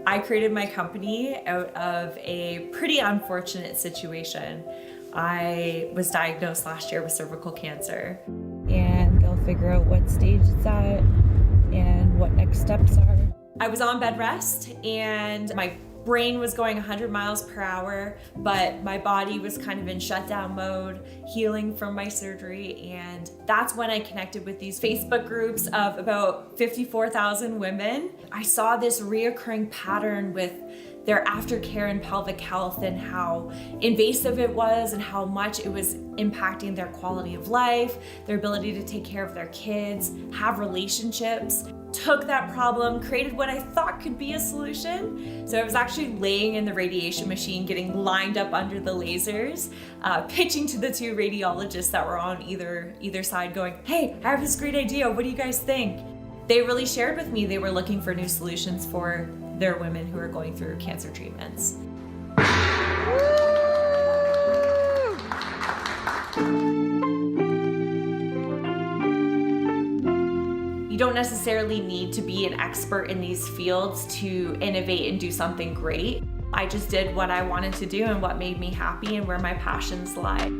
I created my company out of a pretty unfortunate situation. I was diagnosed last year with cervical cancer, and they'll figure out what stage it's at and what next steps are. I was on bed rest and my brain was going 100 miles per hour, but my body was kind of in shutdown mode, healing from my surgery. And that's when I connected with these Facebook groups of about 54,000 women. I saw this reoccurring pattern with their aftercare and pelvic health and how invasive it was and how much it was impacting their quality of life, their ability to take care of their kids, have relationships. Took that problem, created what I thought could be a solution. So I was actually laying in the radiation machine, getting lined up under the lasers, pitching to the 2 radiologists that were on either side going, hey, I have this great idea, what do you guys think? They really shared with me they were looking for new solutions for their women who are going through cancer treatments. You don't necessarily need to be an expert in these fields to innovate and do something great. I just did what I wanted to do and what made me happy and where my passions lie.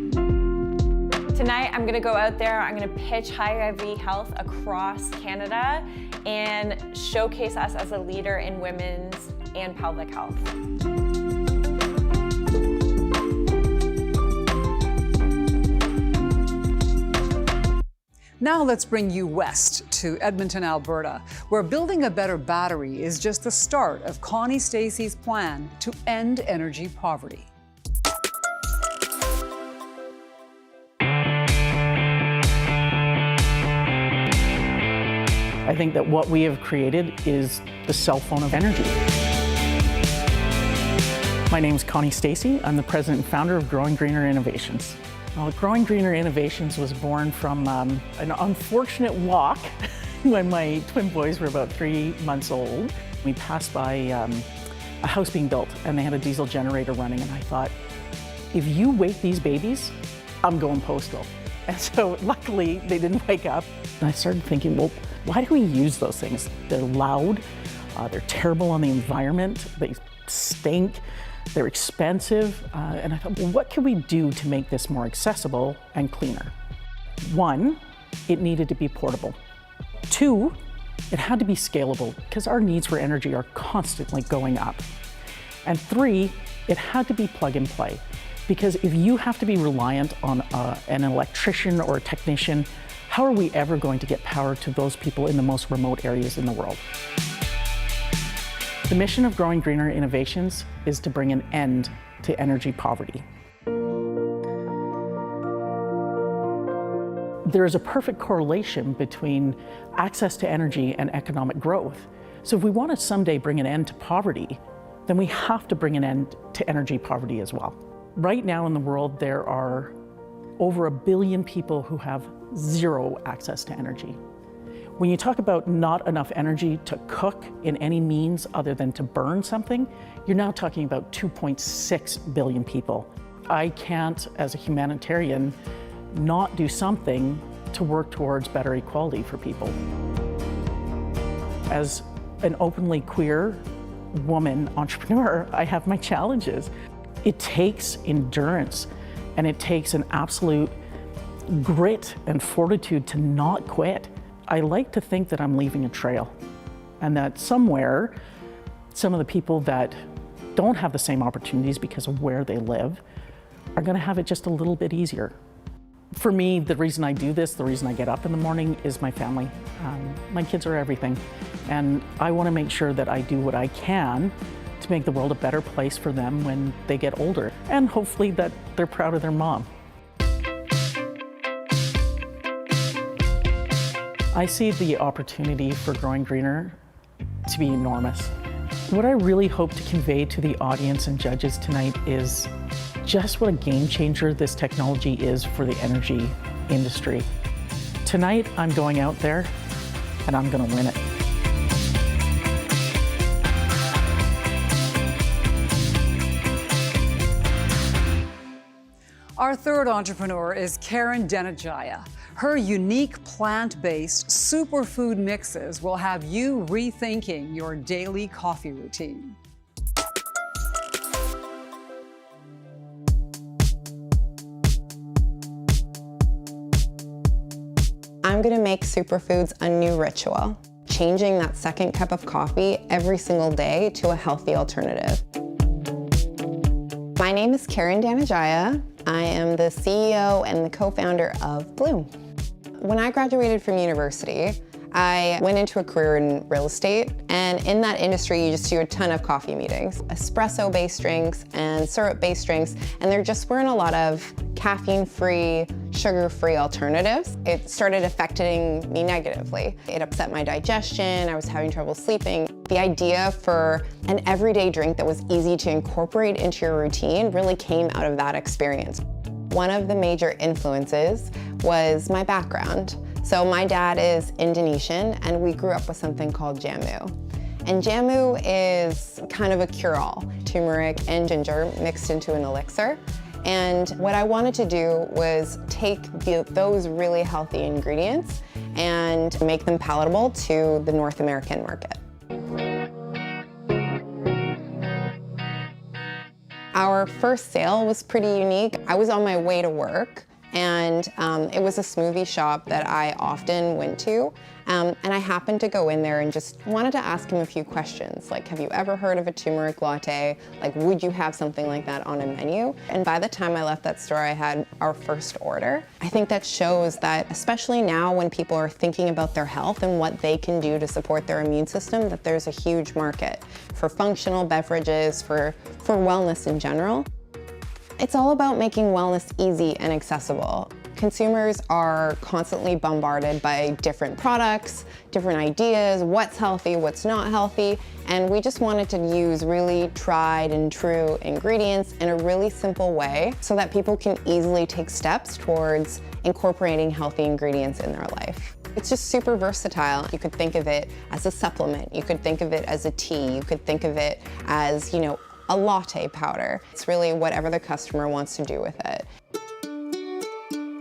Tonight, I'm gonna go out there, I'm gonna pitch High Ivy Health across Canada and showcase us as a leader in women's and pelvic health. Now let's bring you west to Edmonton, Alberta, where building a better battery is just the start of Connie Stacey's plan to end energy poverty. I think that what we have created is the cell phone of energy. My name's Connie Stacey. I'm the president and founder of Growing Greener Innovations. Well, Growing Greener Innovations was born from an unfortunate walk when my twin boys were about 3 months old. We passed by a house being built and they had a diesel generator running, and I thought, if you wake these babies, I'm going postal. And so luckily they didn't wake up. And I started thinking, well, why do we use those things? They're loud, they're terrible on the environment, they stink, they're expensive. And I thought, well, what can we do to make this more accessible and cleaner? 1, it needed to be portable. 2, it had to be scalable because our needs for energy are constantly going up. And 3, it had to be plug and play. Because if you have to be reliant on an electrician or a technician, how are we ever going to get power to those people in the most remote areas in the world? The mission of Growing Greener Innovations is to bring an end to energy poverty. There is a perfect correlation between access to energy and economic growth. So if we want to someday bring an end to poverty, then we have to bring an end to energy poverty as well. Right now in the world, there are over 1 billion people who have 0 access to energy. When you talk about not enough energy to cook in any means other than to burn something, you're now talking about 2.6 billion people. I can't, as a humanitarian, not do something to work towards better equality for people. As an openly queer woman entrepreneur, I have my challenges. It takes endurance and it takes an absolute grit and fortitude to not quit. I like to think that I'm leaving a trail and that somewhere, some of the people that don't have the same opportunities because of where they live are gonna have it just a little bit easier. For me, the reason I do this, the reason I get up in the morning is my family. My kids are everything. And I wanna make sure that I do what I can to make the world a better place for them when they get older, and hopefully that they're proud of their mom. I see the opportunity for Growing Greener to be enormous. What I really hope to convey to the audience and judges tonight is just what a game changer this technology is for the energy industry. Tonight, I'm going out there and I'm gonna win it. Our third entrepreneur is Karen Denijaya. Her unique plant-based superfood mixes will have you rethinking your daily coffee routine. I'm gonna make superfoods a new ritual, changing that second cup of coffee every single day to a healthy alternative. My name is Karen Denijaya. I am the CEO and the co-founder of Bloom. When I graduated from university, I went into a career in real estate, and in that industry, you just do a ton of coffee meetings, espresso-based drinks and syrup-based drinks, and there just weren't a lot of caffeine-free, sugar-free alternatives. It started affecting me negatively. It upset my digestion, I was having trouble sleeping. The idea for an everyday drink that was easy to incorporate into your routine really came out of that experience. One of the major influences was my background. So my dad is Indonesian, and we grew up with something called jamu. And jamu is kind of a cure-all, turmeric and ginger mixed into an elixir. And what I wanted to do was take those really healthy ingredients and make them palatable to the North American market. Our first sale was pretty unique. I was on my way to work, and it was a smoothie shop that I often went to. And I happened to go in there and just wanted to ask him a few questions, like, have you ever heard of a turmeric latte? Like, would you have something like that on a menu? And by the time I left that store, I had our first order. I think that shows that, especially now when people are thinking about their health and what they can do to support their immune system, that there's a huge market for functional beverages, for wellness in general. It's all about making wellness easy and accessible. Consumers are constantly bombarded by different products, different ideas, what's healthy, what's not healthy, and we just wanted to use really tried and true ingredients in a really simple way so that people can easily take steps towards incorporating healthy ingredients in their life. It's just super versatile. You could think of it as a supplement, you could think of it as a tea, you could think of it as, you know, a latte powder. It's really whatever the customer wants to do with it.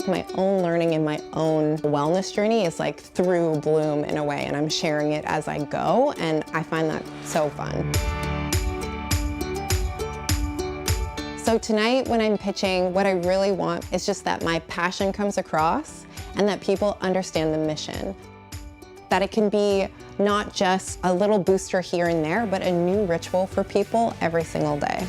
My own learning and my own wellness journey is like through Bloom in a way, and I'm sharing it as I go, and I find that so fun. So tonight when I'm pitching, what I really want is just that my passion comes across and that people understand the mission. That it can be not just a little booster here and there, but a new ritual for people every single day.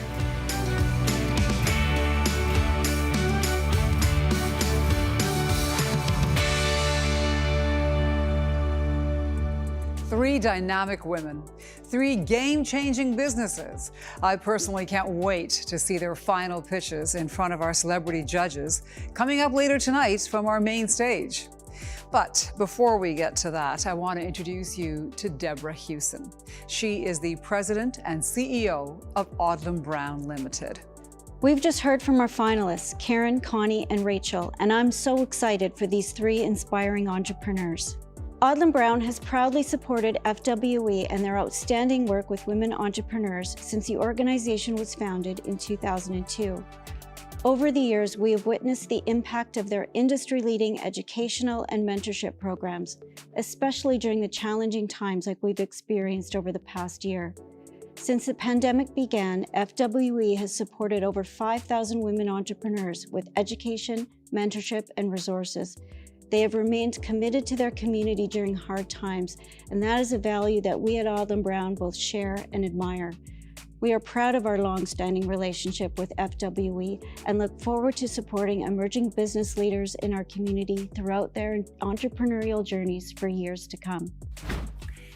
Three dynamic women, three game-changing businesses. I personally can't wait to see their final pitches in front of our celebrity judges coming up later tonight from our main stage. But before we get to that, I want to introduce you to Deborah Hewson. She is the president and CEO of Odlum Brown Limited. We've just heard from our finalists, Karen, Connie, and Rachel, and I'm so excited for these three inspiring entrepreneurs. Odlum Brown has proudly supported FWE and their outstanding work with women entrepreneurs since the organization was founded in 2002. Over the years, we have witnessed the impact of their industry-leading educational and mentorship programs, especially during the challenging times like we've experienced over the past year. Since the pandemic began, FWE has supported over 5,000 women entrepreneurs with education, mentorship, and resources. They have remained committed to their community during hard times, and that is a value that we at Odlum Brown both share and admire. We are proud of our long-standing relationship with FWE and look forward to supporting emerging business leaders in our community throughout their entrepreneurial journeys for years to come.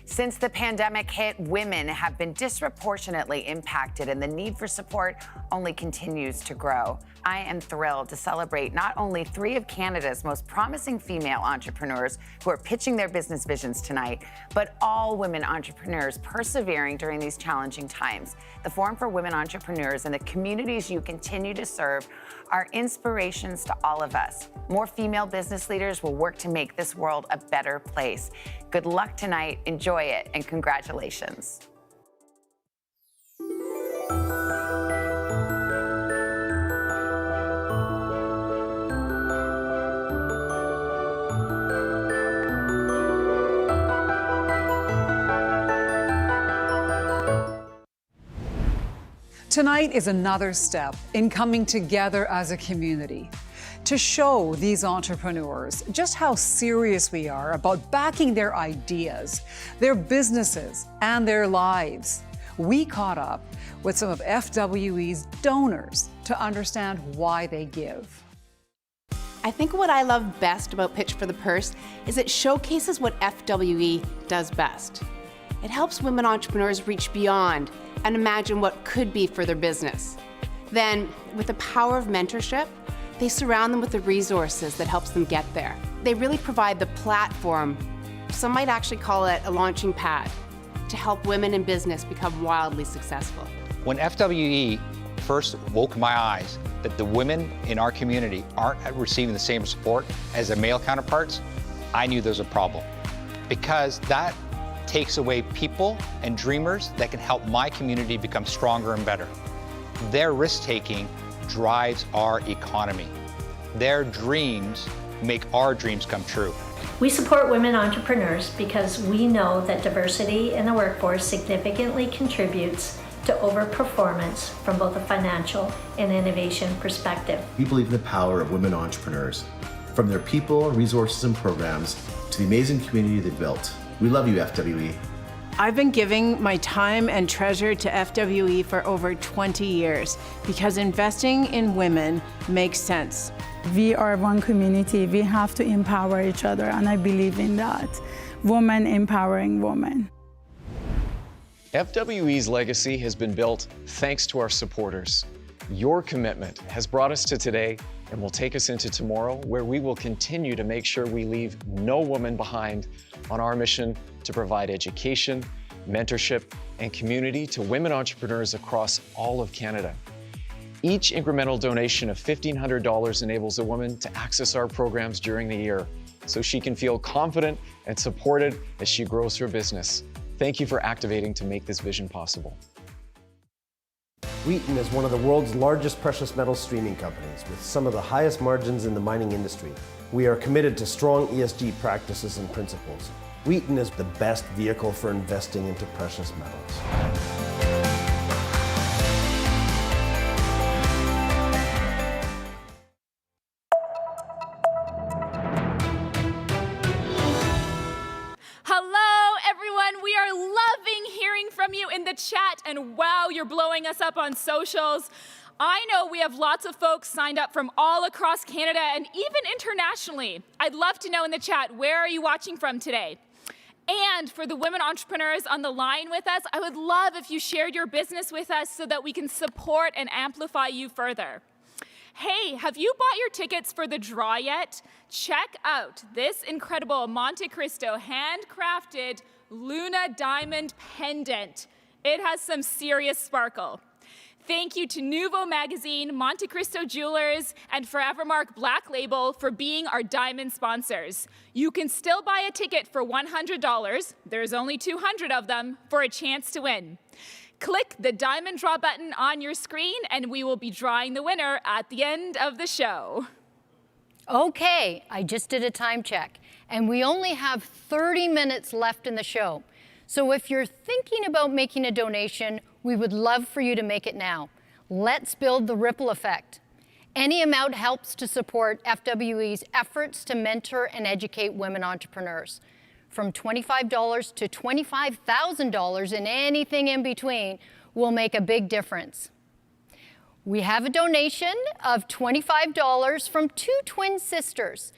Since the pandemic hit, women have been disproportionately impacted, and the need for support only continues to grow. I am thrilled to celebrate not only three of Canada's most promising female entrepreneurs who are pitching their business visions tonight, but all women entrepreneurs persevering during these challenging times. The Forum for Women Entrepreneurs and the communities you continue to serve are inspirations to all of us. More female business leaders will work to make this world a better place. Good luck tonight, enjoy it, and congratulations. Tonight is another step in coming together as a community to show these entrepreneurs just how serious we are about backing their ideas, their businesses, and their lives. We caught up with some of FWE's donors to understand why they give. I think what I love best about Pitch for the Purse is it showcases what FWE does best. It helps women entrepreneurs reach beyond and imagine what could be for their business. Then, with the power of mentorship, they surround them with the resources that helps them get there. They really provide the platform, some might actually call it a launching pad, to help women in business become wildly successful. When FWE first woke my eyes that the women in our community aren't receiving the same support as their male counterparts, I knew there was a problem, because that takes away people and dreamers that can help my community become stronger and better. Their risk-taking drives our economy. Their dreams make our dreams come true. We support women entrepreneurs because we know that diversity in the workforce significantly contributes to overperformance from both a financial and innovation perspective. We believe in the power of women entrepreneurs, from their people, resources, and programs to the amazing community they've built. We love you, FWE. I've been giving my time and treasure to FWE for over 20 years because investing in women makes sense. We are one community. We have to empower each other, and I believe in that. Women empowering women. FWE's legacy has been built thanks to our supporters. Your commitment has brought us to today and will take us into tomorrow, where we will continue to make sure we leave no woman behind on our mission to provide education, mentorship, and community to women entrepreneurs across all of Canada. Each incremental donation of $1,500 enables a woman to access our programs during the year so she can feel confident and supported as she grows her business. Thank you for activating to make this vision possible. Wheaton is one of the world's largest precious metal streaming companies with some of the highest margins in the mining industry. We are committed to strong ESG practices and principles. Wheaton is the best vehicle for investing into precious metals. In the chat, and wow, you're blowing us up on socials. I know we have lots of folks signed up from all across Canada and even internationally. I'd love to know in the chat, where are you watching from today? And for the women entrepreneurs on the line with us, I would love if you shared your business with us so that we can support and amplify you further. Hey, have you bought your tickets for the draw yet? Check out this incredible Monte Cristo handcrafted Luna diamond pendant. It has some serious sparkle. Thank you to Nouveau Magazine, Monte Cristo Jewelers, and Forevermark Black Label for being our diamond sponsors. You can still buy a ticket for $100, there's only 200 of them, for a chance to win. Click the diamond draw button on your screen and we will be drawing the winner at the end of the show. Okay, I just did a time check, and we only have 30 minutes left in the show. So if you're thinking about making a donation, we would love for you to make it now. Let's build the ripple effect. Any amount helps to support FWE's efforts to mentor and educate women entrepreneurs. From $25 to $25,000 and anything in between will make a big difference. We have a donation of $25 from two twin sisters,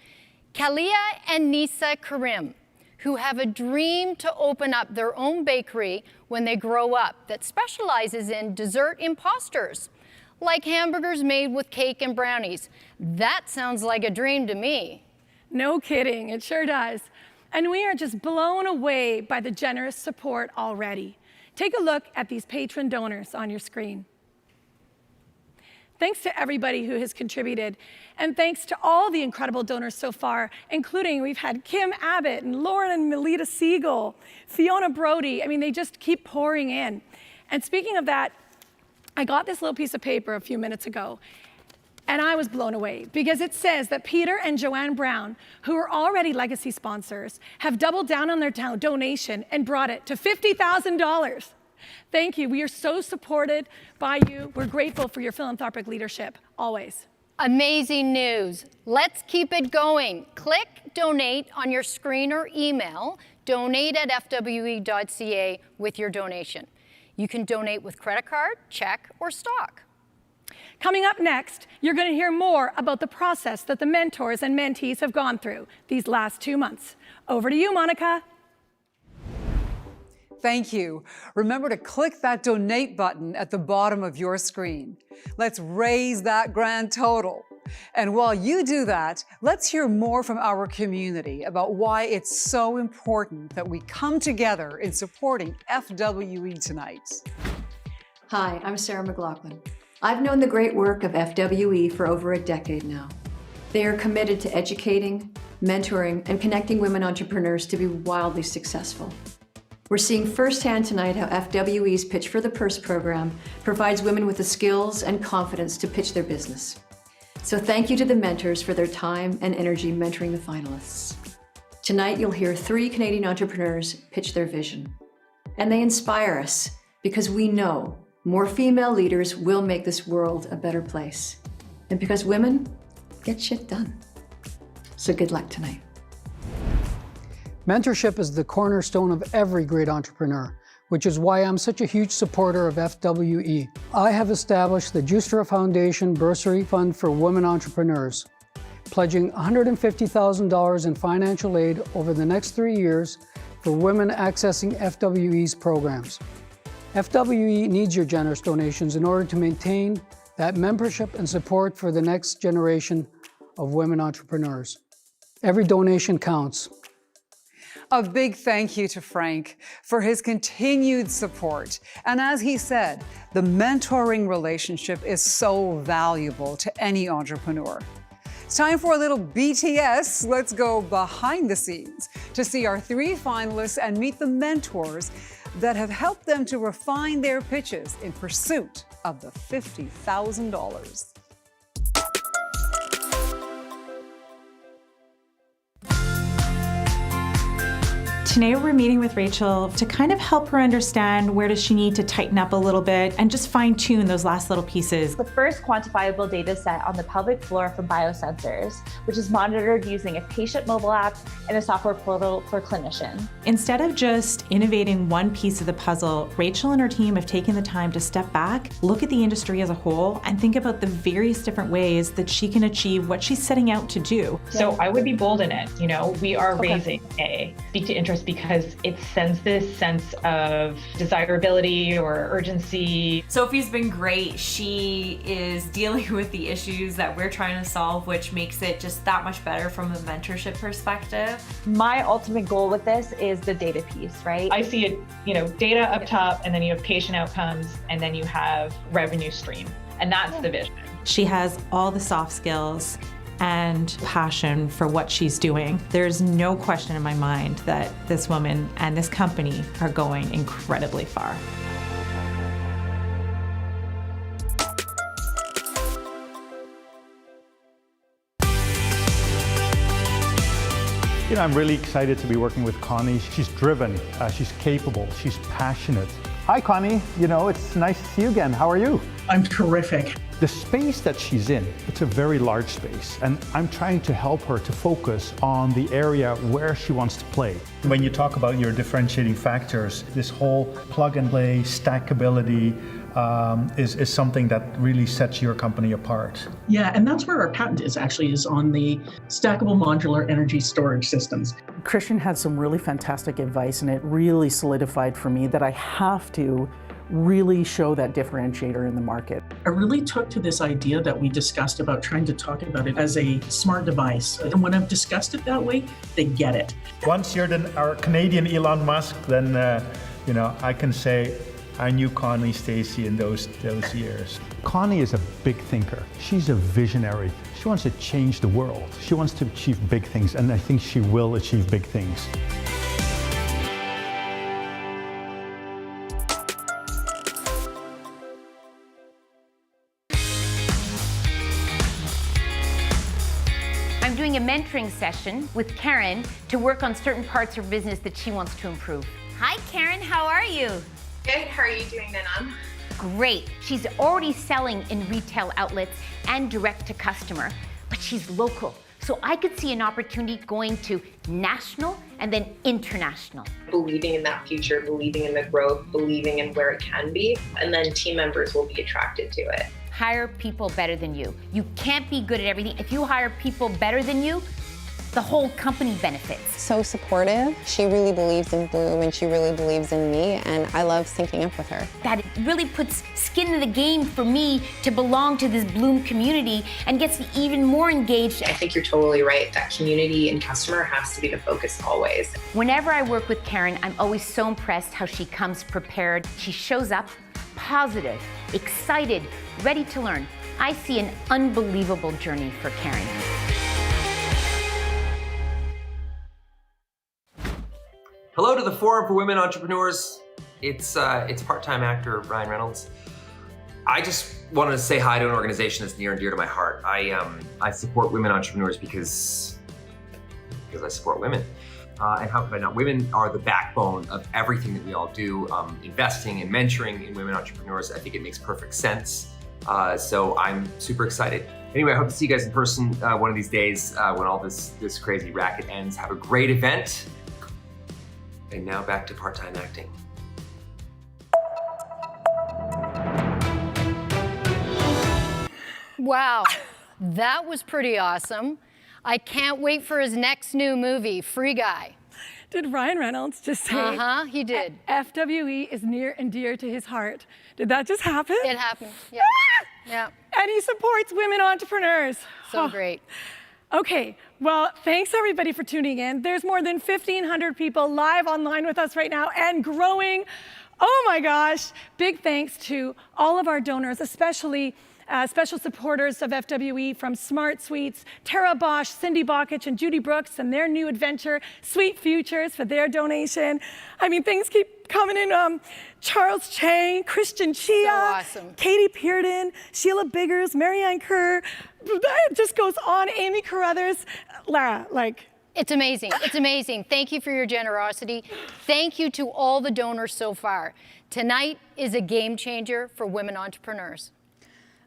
Kalia and Nisa Karim, who have a dream to open up their own bakery when they grow up that specializes in dessert imposters, like hamburgers made with cake and brownies. That sounds like a dream to me. No kidding, it sure does. And we are just blown away by the generous support already. Take a look at these patron donors on your screen. Thanks to everybody who has contributed, and thanks to all the incredible donors so far, including we've had Kim Abbott and Lauren and Melita Siegel, Fiona Brody. I mean, they just keep pouring in. And speaking of that, I got this little piece of paper a few minutes ago, and I was blown away because it says that Peter and Joanne Brown, who are already legacy sponsors, have doubled down on their donation and brought it to $50,000. Thank you. We are so supported by you. We're grateful for your philanthropic leadership, always. Amazing news. Let's keep it going. Click donate on your screen or email donate@fwe.ca with your donation. You can donate with credit card, check, or stock. Coming up next, you're going to hear more about the process that the mentors and mentees have gone through these last 2 months. Over to you, Monica. Thank you. Remember to click that donate button at the bottom of your screen. Let's raise that grand total. And while you do that, let's hear more from our community about why it's so important that we come together in supporting FWE tonight. Hi, I'm Sarah McLaughlin. I've known the great work of FWE for over a decade now. They are committed to educating, mentoring, and connecting women entrepreneurs to be wildly successful. We're seeing firsthand tonight how FWE's Pitch for the Purse program provides women with the skills and confidence to pitch their business. So thank you to the mentors for their time and energy mentoring the finalists. Tonight you'll hear 3 Canadian entrepreneurs pitch their vision. And they inspire us because we know more female leaders will make this world a better place. And because women get shit done. So good luck tonight. Mentorship is the cornerstone of every great entrepreneur, which is why I'm such a huge supporter of FWE. I have established the Justra Foundation Bursary Fund for Women Entrepreneurs, pledging $150,000 in financial aid over the next 3 years for women accessing FWE's programs. FWE needs your generous donations in order to maintain that membership and support for the next generation of women entrepreneurs. Every donation counts. A big thank you to Frank for his continued support. And as he said, the mentoring relationship is so valuable to any entrepreneur. It's time for a little BTS. Let's go behind the scenes to see our 3 finalists and meet the mentors that have helped them to refine their pitches in pursuit of the $50,000. Today we're meeting with Rachel to kind of help her understand where does she need to tighten up a little bit and just fine tune those last little pieces. The first quantifiable data set on the pelvic floor from biosensors, which is monitored using a patient mobile app and a software portal for clinicians. Instead of just innovating one piece of the puzzle, Rachel and her team have taken the time to step back, look at the industry as a whole, and think about the various different ways that she can achieve what she's setting out to do. So I would be bold in it. You know, we are raising a speak to interest because it sends this sense of desirability or urgency. Sophie's been great. She is dealing with the issues that we're trying to solve, which makes it just that much better from a mentorship perspective. My ultimate goal with this is the data piece, right? I see it, you know, data up top, and then you have patient outcomes, and then you have revenue stream. And that's the vision. She has all the soft skills and passion for what she's doing. There's no question in my mind that this woman and this company are going incredibly far. You know, I'm really excited to be working with Connie. She's driven, she's capable, she's passionate. Hi, Connie. You know, it's nice to see you again. How are you? I'm terrific. The space that she's in, it's a very large space, and I'm trying to help her to focus on the area where she wants to play. When you talk about your differentiating factors, this whole plug and play, stackability, is something that really sets your company apart. Yeah, and that's where our patent is on the stackable modular energy storage systems. Christian had some really fantastic advice, and it really solidified for me that I have to really show that differentiator in the market. I really took to this idea that we discussed about trying to talk about it as a smart device. And when I've discussed it that way, they get it. Once you're our Canadian Elon Musk, then you know, I can say I knew Connie, Stacey in those years. Connie is a big thinker. She's a visionary. She wants to change the world. She wants to achieve big things, and I think she will achieve big things. I'm doing a mentoring session with Karen to work on certain parts of her business that she wants to improve. Hi, Karen, how are you? Good, how are you doing, Nanan? Great. She's already selling in retail outlets and direct to customer, but she's local. So I could see an opportunity going to national and then international. Believing in that future, believing in the growth, believing in where it can be, and then team members will be attracted to it. Hire people better than you. You can't be good at everything. If you hire people better than you, the whole company benefits. So supportive. She really believes in Bloom and she really believes in me, and I love syncing up with her. That really puts skin in the game for me to belong to this Bloom community and gets me even more engaged. I think you're totally right. That community and customer has to be the focus always. Whenever I work with Karen, I'm always so impressed how she comes prepared. She shows up positive, excited, ready to learn. I see an unbelievable journey for Karen. Hello to the Forum for Women Entrepreneurs. It's part-time actor Ryan Reynolds. I just wanted to say hi to an organization that's near and dear to my heart. I support women entrepreneurs because I support women. And how could I not? Women are the backbone of everything that we all do. Investing and mentoring in women entrepreneurs, I think it makes perfect sense. So I'm super excited. Anyway, I hope to see you guys in person one of these days when all this crazy racket ends. Have a great event. And now back to part-time acting. Wow, that was pretty awesome. I can't wait for his next new movie, Free Guy. Did Ryan Reynolds just say? He did. FWE is near and dear to his heart. Did that just happen? It happened, yeah. Yeah. and he supports women entrepreneurs. So great. Okay, well, thanks everybody for tuning in. There's more than 1,500 people live online with us right now and growing. Oh my gosh, big thanks to all of our donors, especially special supporters of FWE from Smart Sweets, Tara Bosch, Cindy Bokich, and Judy Brooks and their new adventure, Sweet Futures, for their donation. I mean, things keep coming in. Charles Chang, Christian Chia, so awesome. Katie Pearden, Sheila Biggers, Marianne Kerr. It just goes on. Amy Carruthers, Lara, like. It's amazing. It's amazing. Thank you for your generosity. Thank you to all the donors so far. Tonight is a game changer for women entrepreneurs.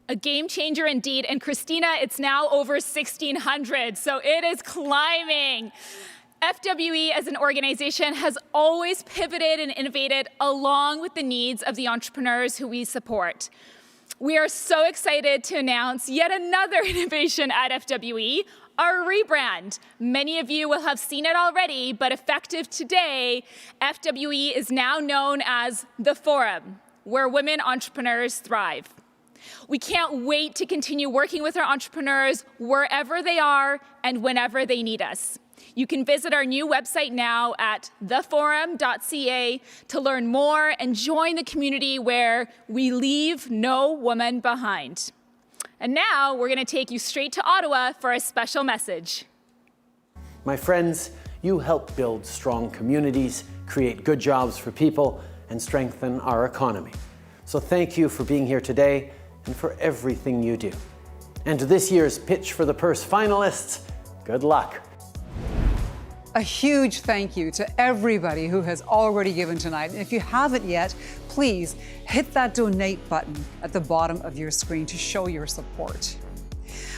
A game changer indeed. And Christina, it's now over 1,600, so it is climbing. FWE as an organization has always pivoted and innovated along with the needs of the entrepreneurs who we support. We are so excited to announce yet another innovation at FWE, our rebrand. Many of you will have seen it already, but effective today, FWE is now known as The Forum, where women entrepreneurs thrive. We can't wait to continue working with our entrepreneurs wherever they are and whenever they need us. You can visit our new website now at theforum.ca to learn more and join the community where we leave no woman behind. And now we're going to take you straight to Ottawa for a special message. My friends, you help build strong communities, create good jobs for people, and strengthen our economy. So thank you for being here today and for everything you do. And to this year's Pitch for the Purse finalists, good luck. A huge thank you to everybody who has already given tonight. And if you haven't yet, please hit that donate button at the bottom of your screen to show your support.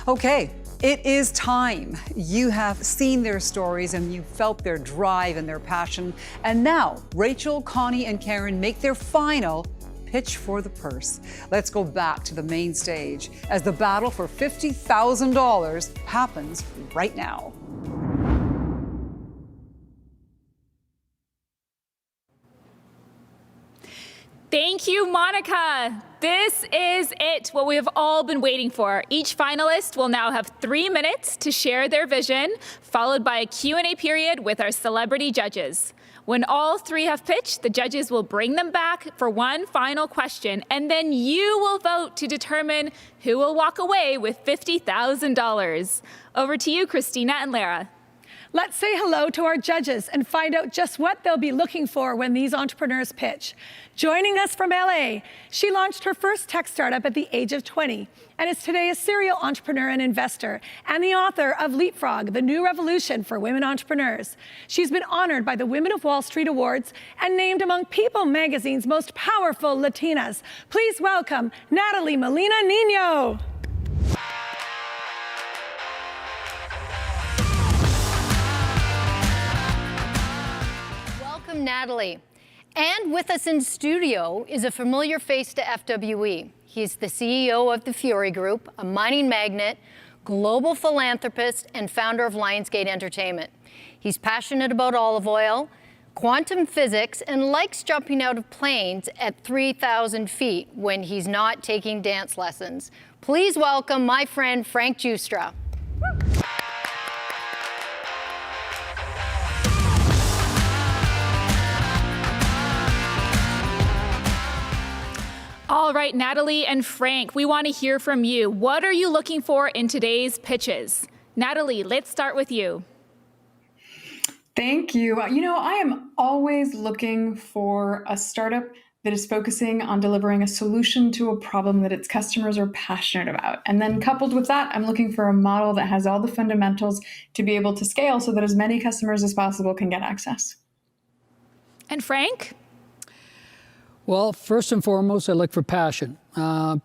Okay, it is time. You have seen their stories and you felt their drive and their passion. And now, Rachel, Connie, and Karen make their final pitch for the purse. Let's go back to the main stage as the battle for $50,000 happens right now. Thank you, Monica. This is it, what we have all been waiting for. Each finalist will now have 3 minutes to share their vision, followed by a Q&A period with our celebrity judges. When all three have pitched, the judges will bring them back for one final question, and then you will vote to determine who will walk away with $50,000. Over to you, Christina and Lara. Let's say hello to our judges and find out just what they'll be looking for when these entrepreneurs pitch. Joining us from LA, she launched her first tech startup at the age of 20 and is today a serial entrepreneur and investor and the author of Leapfrog, the New Revolution for Women Entrepreneurs. She's been honored by the Women of Wall Street Awards and named among People magazine's most powerful Latinas. Please welcome Natalie Molina Nino. Welcome, Natalie. And with us in studio is a familiar face to FWE. He's the CEO of the Fury Group, a mining magnate, global philanthropist, and founder of Lionsgate Entertainment. He's passionate about olive oil, quantum physics, and likes jumping out of planes at 3,000 feet when he's not taking dance lessons. Please welcome my friend Frank Giustra. All right, Natalie and Frank, we want to hear from you. What are you looking for in today's pitches? Natalie, let's start with you. Thank you. You know, I am always looking for a startup that is focusing on delivering a solution to a problem that its customers are passionate about. And then coupled with that, I'm looking for a model that has all the fundamentals to be able to scale so that as many customers as possible can get access. And Frank? Well, first and foremost, I look for passion.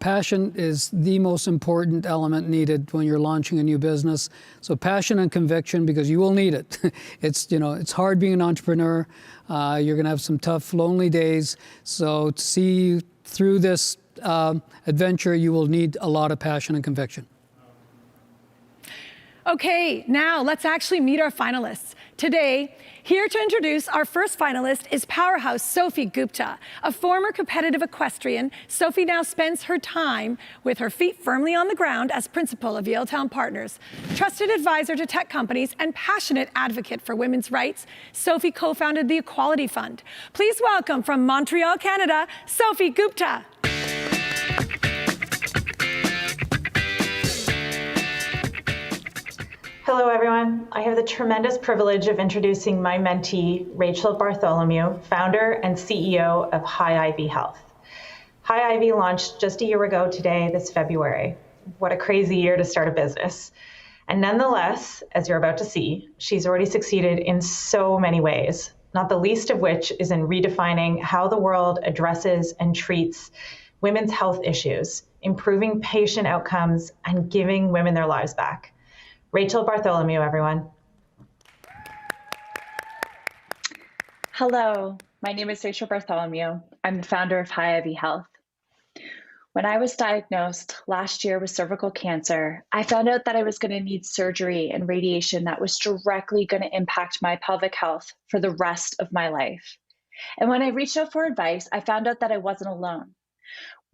Passion is the most important element needed when you're launching a new business. So passion and conviction, because you will need it. It's hard being an entrepreneur. You're going to have some tough, lonely days. So to see you through this adventure, you will need a lot of passion and conviction. Okay, now let's actually meet our finalists. Today, here to introduce our first finalist is powerhouse Sophie Gupta. A former competitive equestrian, Sophie now spends her time with her feet firmly on the ground as principal of Yaletown Partners. Trusted advisor to tech companies and passionate advocate for women's rights, Sophie co-founded the Equality Fund. Please welcome from Montreal, Canada, Sophie Gupta. Hello, everyone. I have the tremendous privilege of introducing my mentee, Rachel Bartholomew, founder and CEO of High Ivy Health. High Ivy launched just a year ago today, this February. What a crazy year to start a business. And nonetheless, as you're about to see, she's already succeeded in so many ways, not the least of which is in redefining how the world addresses and treats women's health issues, improving patient outcomes, and giving women their lives back. Rachel Bartholomew, everyone. Hello, my name is Rachel Bartholomew. I'm the founder of High Ivy Health. When I was diagnosed last year with cervical cancer, I found out that I was going to need surgery and radiation that was directly going to impact my pelvic health for the rest of my life. And when I reached out for advice, I found out that I wasn't alone.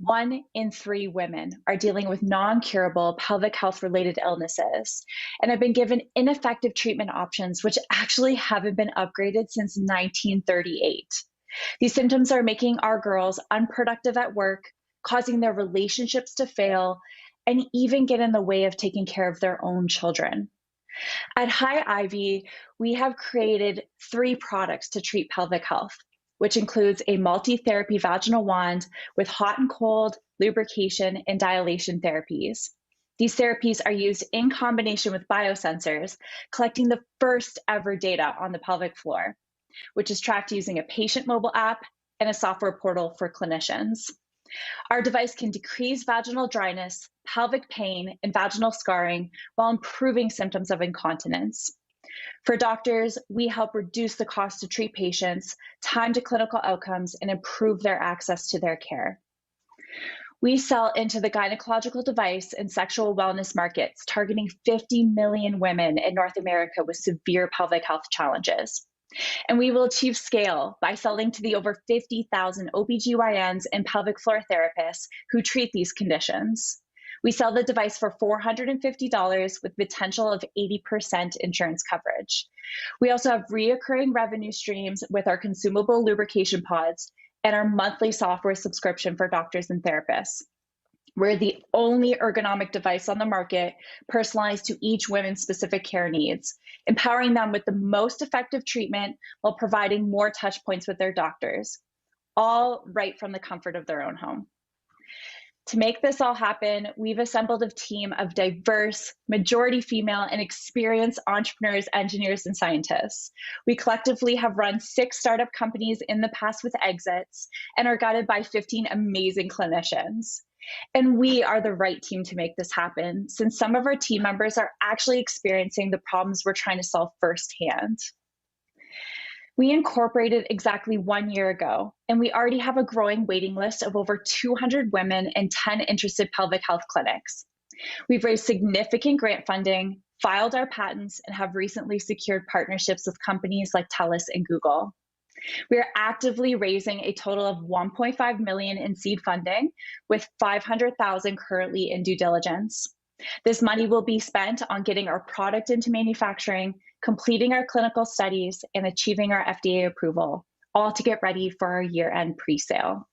1 in 3 women are dealing with non-curable pelvic health-related illnesses and have been given ineffective treatment options which actually haven't been upgraded since 1938. These symptoms are making our girls unproductive at work, causing their relationships to fail, and even get in the way of taking care of their own children. At High Ivy, we have created 3 products to treat pelvic health, which includes a multi-therapy vaginal wand with hot and cold, lubrication, and dilation therapies. These therapies are used in combination with biosensors, collecting the first ever data on the pelvic floor, which is tracked using a patient mobile app and a software portal for clinicians. Our device can decrease vaginal dryness, pelvic pain, and vaginal scarring while improving symptoms of incontinence. For doctors, we help reduce the cost to treat patients, time to clinical outcomes, and improve their access to their care. We sell into the gynecological device and sexual wellness markets, targeting 50 million women in North America with severe pelvic health challenges. And we will achieve scale by selling to the over 50,000 OBGYNs and pelvic floor therapists who treat these conditions. We sell the device for $450 with potential of 80% insurance coverage. We also have reoccurring revenue streams with our consumable lubrication pods and our monthly software subscription for doctors and therapists. We're the only ergonomic device on the market personalized to each woman's specific care needs, empowering them with the most effective treatment while providing more touch points with their doctors, all right from the comfort of their own home. To make this all happen, we've assembled a team of diverse, majority female, and experienced entrepreneurs, engineers, and scientists. We collectively have run 6 startup companies in the past with exits and are guided by 15 amazing clinicians. And we are the right team to make this happen, since some of our team members are actually experiencing the problems we're trying to solve firsthand. We incorporated exactly 1 year ago, and we already have a growing waiting list of over 200 women and 10 interested pelvic health clinics. We've raised significant grant funding, filed our patents, and have recently secured partnerships with companies like TELUS and Google. We are actively raising a total of $1.5 million in seed funding, with $500,000 currently in due diligence. This money will be spent on getting our product into manufacturing, completing our clinical studies, and achieving our FDA approval, all to get ready for our year-end pre-sale.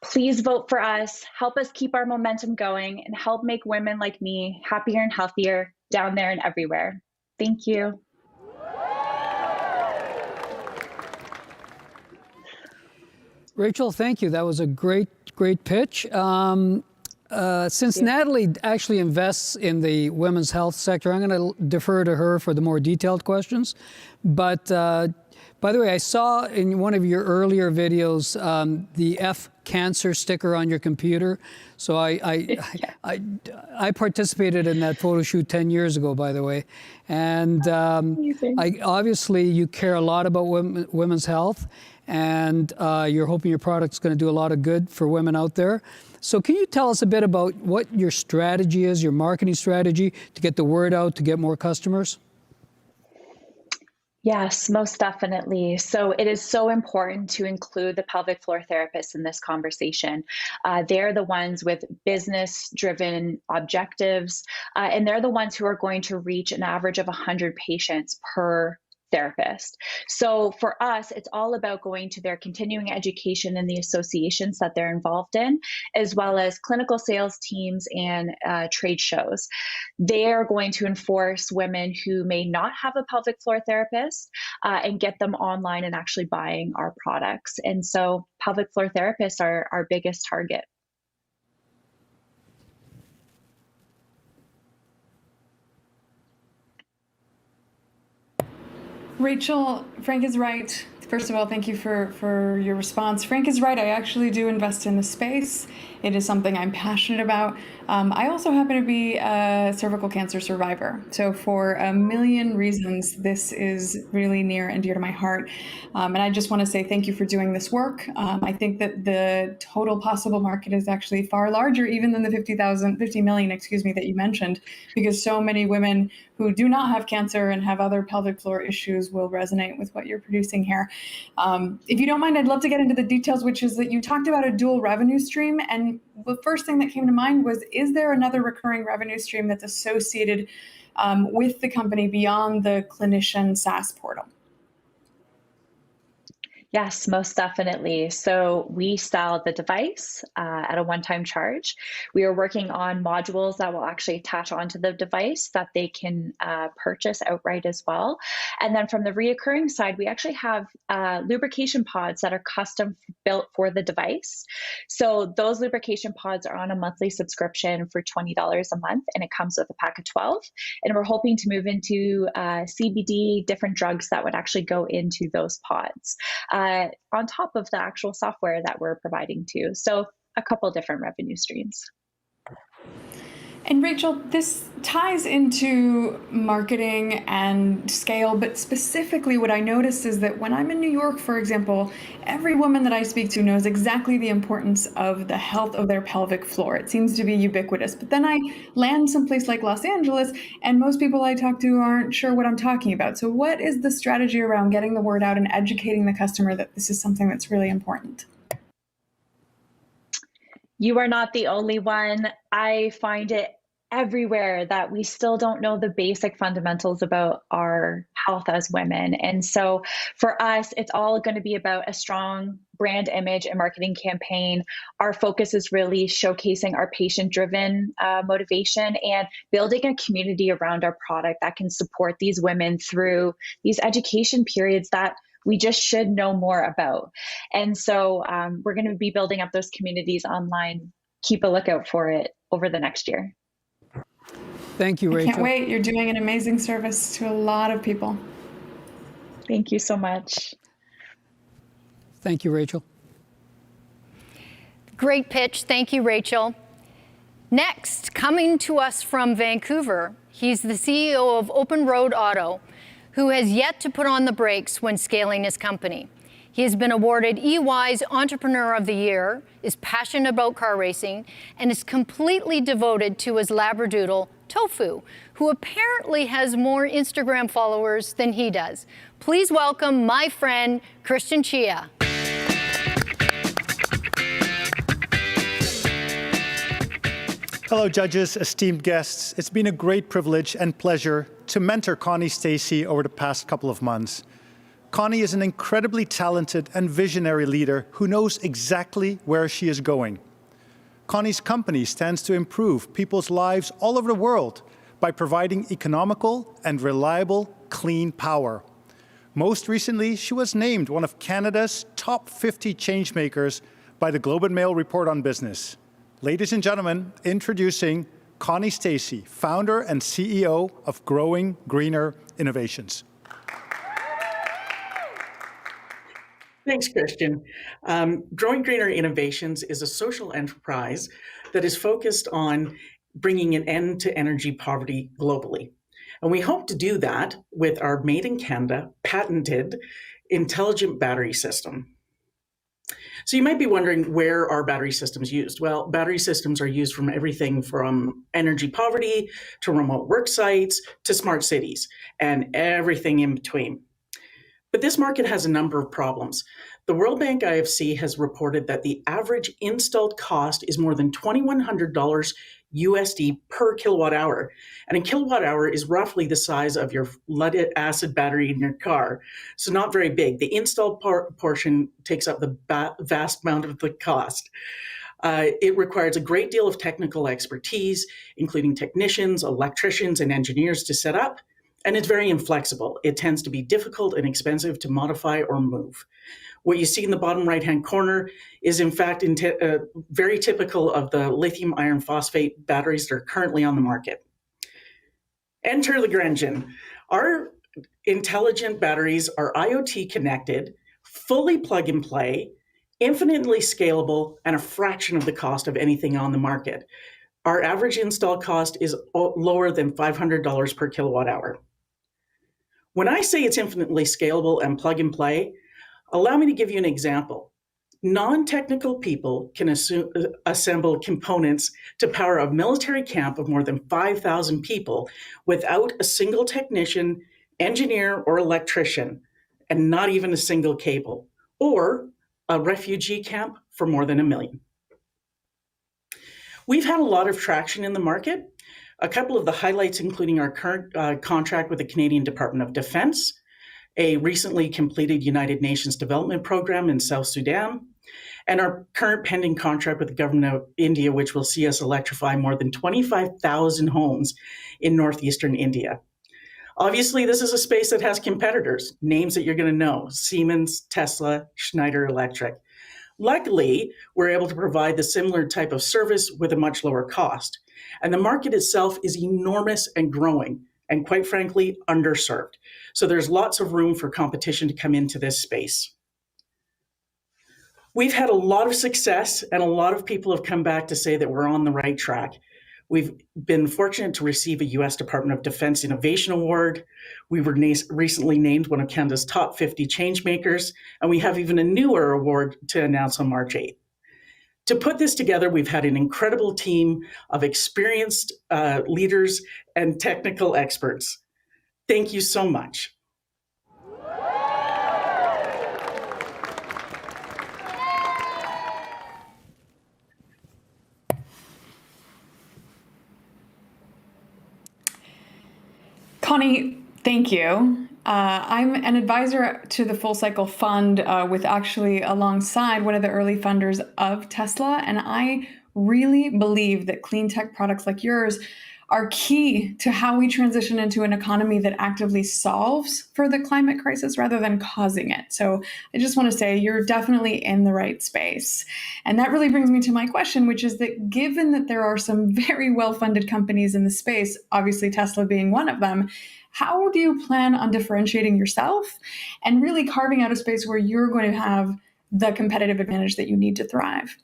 Please vote for us, help us keep our momentum going, and help make women like me happier and healthier down there and everywhere. Thank you. Rachel, thank you. That was a great pitch. Since Natalie actually invests in the women's health sector, I'm going to defer to her for the more detailed questions. But by the way, I saw in one of your earlier videos the F cancer sticker on your computer. So I participated in that photo shoot 10 years ago, by the way. And obviously you care a lot about women's health, and you're hoping your product's going to do a lot of good for women out there. So can you tell us a bit about what your strategy is, your marketing strategy to get the word out, to get more customers? Yes, most definitely. So it is so important to include the pelvic floor therapists in this conversation. They're the ones with business driven objectives, and they're the ones who are going to reach an average of 100 patients per therapist. So for us, it's all about going to their continuing education in the associations that they're involved in, as well as clinical sales teams and trade shows. They are going to enforce women who may not have a pelvic floor therapist and get them online and actually buying our products. And so pelvic floor therapists are our biggest target. Rachel, Frank is right. First of all, thank you for your response. Frank is right. I actually do invest in the space. It is something I'm passionate about. I also happen to be a cervical cancer survivor. So for a million reasons, this is really near and dear to my heart. And I just want to say thank you for doing this work. I think that the total possible market is actually far larger even than the 50 million, that you mentioned, because so many women who do not have cancer and have other pelvic floor issues will resonate with what you're producing here. If you don't mind, I'd love to get into the details, which is that you talked about a dual revenue stream. And the first thing that came to mind was, is there another recurring revenue stream that's associated with the company beyond the clinician SaaS portal? Yes, most definitely. So we sell the device at a one-time charge. We are working on modules that will actually attach onto the device that they can purchase outright as well. And then from the reoccurring side, we actually have lubrication pods that are custom built for the device. So those lubrication pods are on a monthly subscription for $20 a month, and it comes with a pack of 12. And we're hoping to move into CBD, different drugs that would actually go into those pods. On top of the actual software that we're providing too. So a couple different revenue streams. And Rachel, this ties into marketing and scale, but specifically what I noticed is that when I'm in New York, for example, every woman that I speak to knows exactly the importance of the health of their pelvic floor. It seems to be ubiquitous. But then I land someplace like Los Angeles, and most people I talk to aren't sure what I'm talking about. So what is the strategy around getting the word out and educating the customer that this is something that's really important? You are not the only one. I find it everywhere that we still don't know the basic fundamentals about our health as women. And so for us, it's all going to be about a strong brand image and marketing campaign. Our focus is really showcasing our patient-driven motivation and building a community around our product that can support these women through these education periods that we just should know more about. And so we're going to be building up those communities online. Keep a lookout for it over the next year. Thank you, Rachel. I can't wait. You're doing an amazing service to a lot of people. Thank you so much. Thank you, Rachel. Great pitch. Thank you, Rachel. Next, coming to us from Vancouver, he's the CEO of Open Road Auto, who has yet to put on the brakes when scaling his company. He has been awarded EY's Entrepreneur of the Year, is passionate about car racing, and is completely devoted to his Labradoodle, Tofu, who apparently has more Instagram followers than he does. Please welcome my friend, Christian Chia. Hello, judges, esteemed guests. It's been a great privilege and pleasure to mentor Connie Stacey over the past couple of months. Connie is an incredibly talented and visionary leader who knows exactly where she is going. Connie's company stands to improve people's lives all over the world by providing economical and reliable clean power. Most recently, she was named one of Canada's top 50 changemakers by the Globe and Mail Report on Business. Ladies and gentlemen, introducing Connie Stacey, founder and CEO of Growing Greener Innovations. Thanks, Christian. Growing Greener Innovations is a social enterprise that is focused on bringing an end to energy poverty globally. And we hope to do that with our made in Canada, patented, intelligent battery system. So you might be wondering, where are battery systems used? Well, battery systems are used from everything from energy poverty to remote work sites to smart cities and everything in between. But this market has a number of problems. The World Bank IFC has reported that the average installed cost is more than $2,100 USD per kilowatt hour. And a kilowatt hour is roughly the size of your lead acid battery in your car. So not very big. The installed portion takes up the vast amount of the cost. It requires a great deal of technical expertise, including technicians, electricians, and engineers to set up. And it's very inflexible. It tends to be difficult and expensive to modify or move. What you see in the bottom right-hand corner is in fact very typical of the lithium iron phosphate batteries that are currently on the market. Enter Lagrangian. Our intelligent batteries are IoT connected, fully plug and play, infinitely scalable, and a fraction of the cost of anything on the market. Our average install cost is lower than $500 per kilowatt hour. When I say it's infinitely scalable and plug and play, allow me to give you an example. Non-technical people can assemble components to power a military camp of more than 5,000 people without a single technician, engineer, or electrician, and not even a single cable, or a refugee camp for more than $1 million. We've had a lot of traction in the market. A couple of the highlights, including our current contract with the Canadian Department of Defense, a recently completed United Nations Development Program in South Sudan, and our current pending contract with the government of India, which will see us electrify more than 25,000 homes in northeastern India. Obviously, this is a space that has competitors, names that you're going to know: Siemens, Tesla, Schneider Electric. Luckily, we're able to provide the similar type of service with a much lower cost. And the market itself is enormous and growing, and quite frankly, underserved. So there's lots of room for competition to come into this space. We've had a lot of success, and a lot of people have come back to say that we're on the right track. We've been fortunate to receive a U.S. Department of Defense Innovation Award. We were recently named one of Canada's top 50 changemakers, and we have even a newer award to announce on March 8th. To put this together, we've had an incredible team of experienced leaders and technical experts. Thank you so much. Connie, thank you. I'm an advisor to the Full Cycle Fund with actually alongside one of the early funders of Tesla. And I really believe that clean tech products like yours are key to how we transition into an economy that actively solves for the climate crisis rather than causing it. So I just want to say you're definitely in the right space. And that really brings me to my question, which is that given that there are some very well-funded companies in the space, obviously Tesla being one of them, how do you plan on differentiating yourself and really carving out a space where you're going to have the competitive advantage that you need to thrive?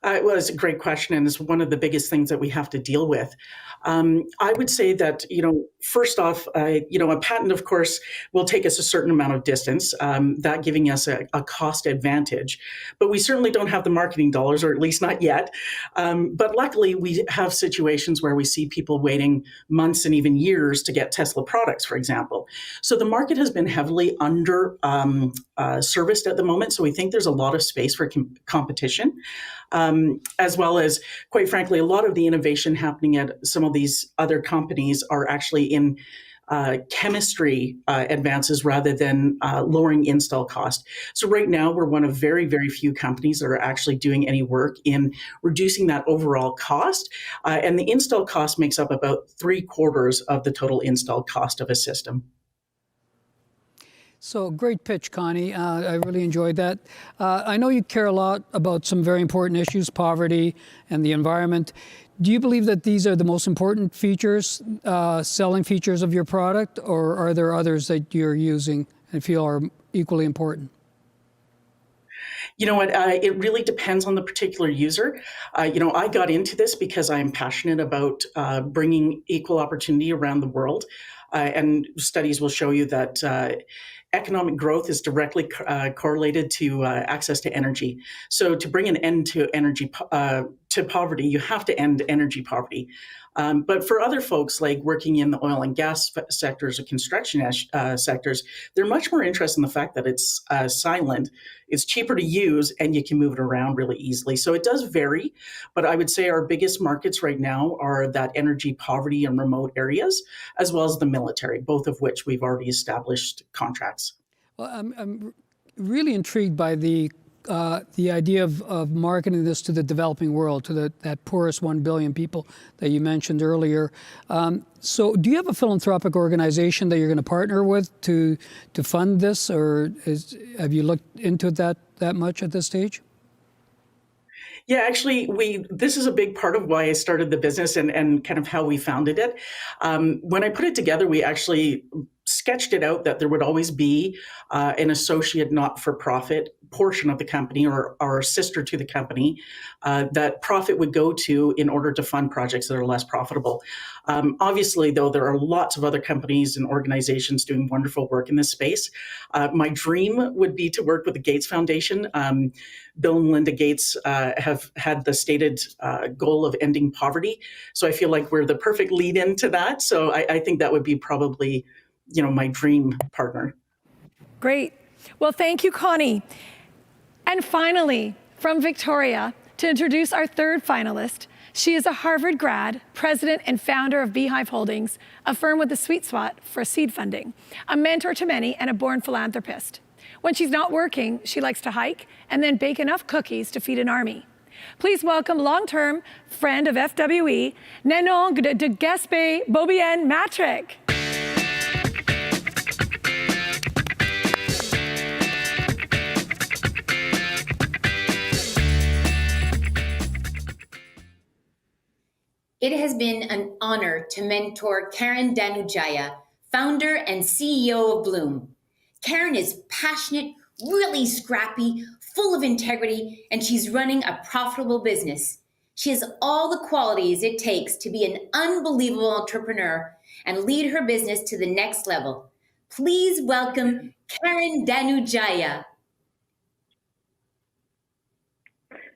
Well, it's a great question, and it's one of the biggest things that we have to deal with. I would say that, first off, a patent, of course, will take us a certain amount of distance, that giving us a cost advantage. But we certainly don't have the marketing dollars, or at least not yet. But luckily, we have situations where we see people waiting months and even years to get Tesla products, for example. So the market has been heavily under serviced at the moment. So we think there's a lot of space for competition. As well as, quite frankly, a lot of the innovation happening at some of these other companies are actually in chemistry advances rather than lowering install cost. So right now, we're one of very, very few companies that are actually doing any work in reducing that overall cost. And the install cost makes up about 3/4 of the total install cost of a system. So great pitch, Connie. I really enjoyed that. I know you care a lot about some very important issues, poverty and the environment. Do you believe that these are the most important features, selling features of your product, or are there others that you're using and feel are equally important? You know what? It really depends on the particular user. I got into this because I'm passionate about bringing equal opportunity around the world. And studies will show you that economic growth is directly correlated to access to energy. So to bring an end to energy to to poverty, you have to end energy poverty. But for other folks like working in the oil and gas sectors or construction sectors, they're much more interested in the fact that it's silent, it's cheaper to use, and you can move it around really easily. So it does vary, but I would say our biggest markets right now are that energy poverty and remote areas, as well as the military, both of which we've already established contracts. Well, I'm really intrigued by the idea of marketing this to the developing world, to that poorest 1 billion people that you mentioned earlier. So do you have a philanthropic organization that you're going to partner with to fund this, or have you looked into that much at this stage? Yeah, actually, this is a big part of why I started the business and kind of how we founded it. When I put it together, we actually sketched it out that there would always be an associate not-for-profit portion of the company or sister to the company that profit would go to in order to fund projects that are less profitable. Obviously, though, there are lots of other companies and organizations doing wonderful work in this space. My dream would be to work with the Gates Foundation. Bill and Melinda Gates have had the stated goal of ending poverty. So I feel like we're the perfect lead into that. So I think that would be probably, my dream partner. Great. Well, thank you, Connie. And finally, from Victoria, to introduce our third finalist. She is a Harvard grad, president and founder of Beehive Holdings, a firm with the sweet spot for seed funding, a mentor to many, and a born philanthropist. When she's not working, she likes to hike and then bake enough cookies to feed an army. Please welcome long-term friend of FWE, Nanon de Gaspé Beaubien Matrick. It has been an honor to mentor Karen Danujaya, founder and CEO of Bloom. Karen is passionate, really scrappy, full of integrity, and she's running a profitable business. She has all the qualities it takes to be an unbelievable entrepreneur and lead her business to the next level. Please welcome Karen Danujaya.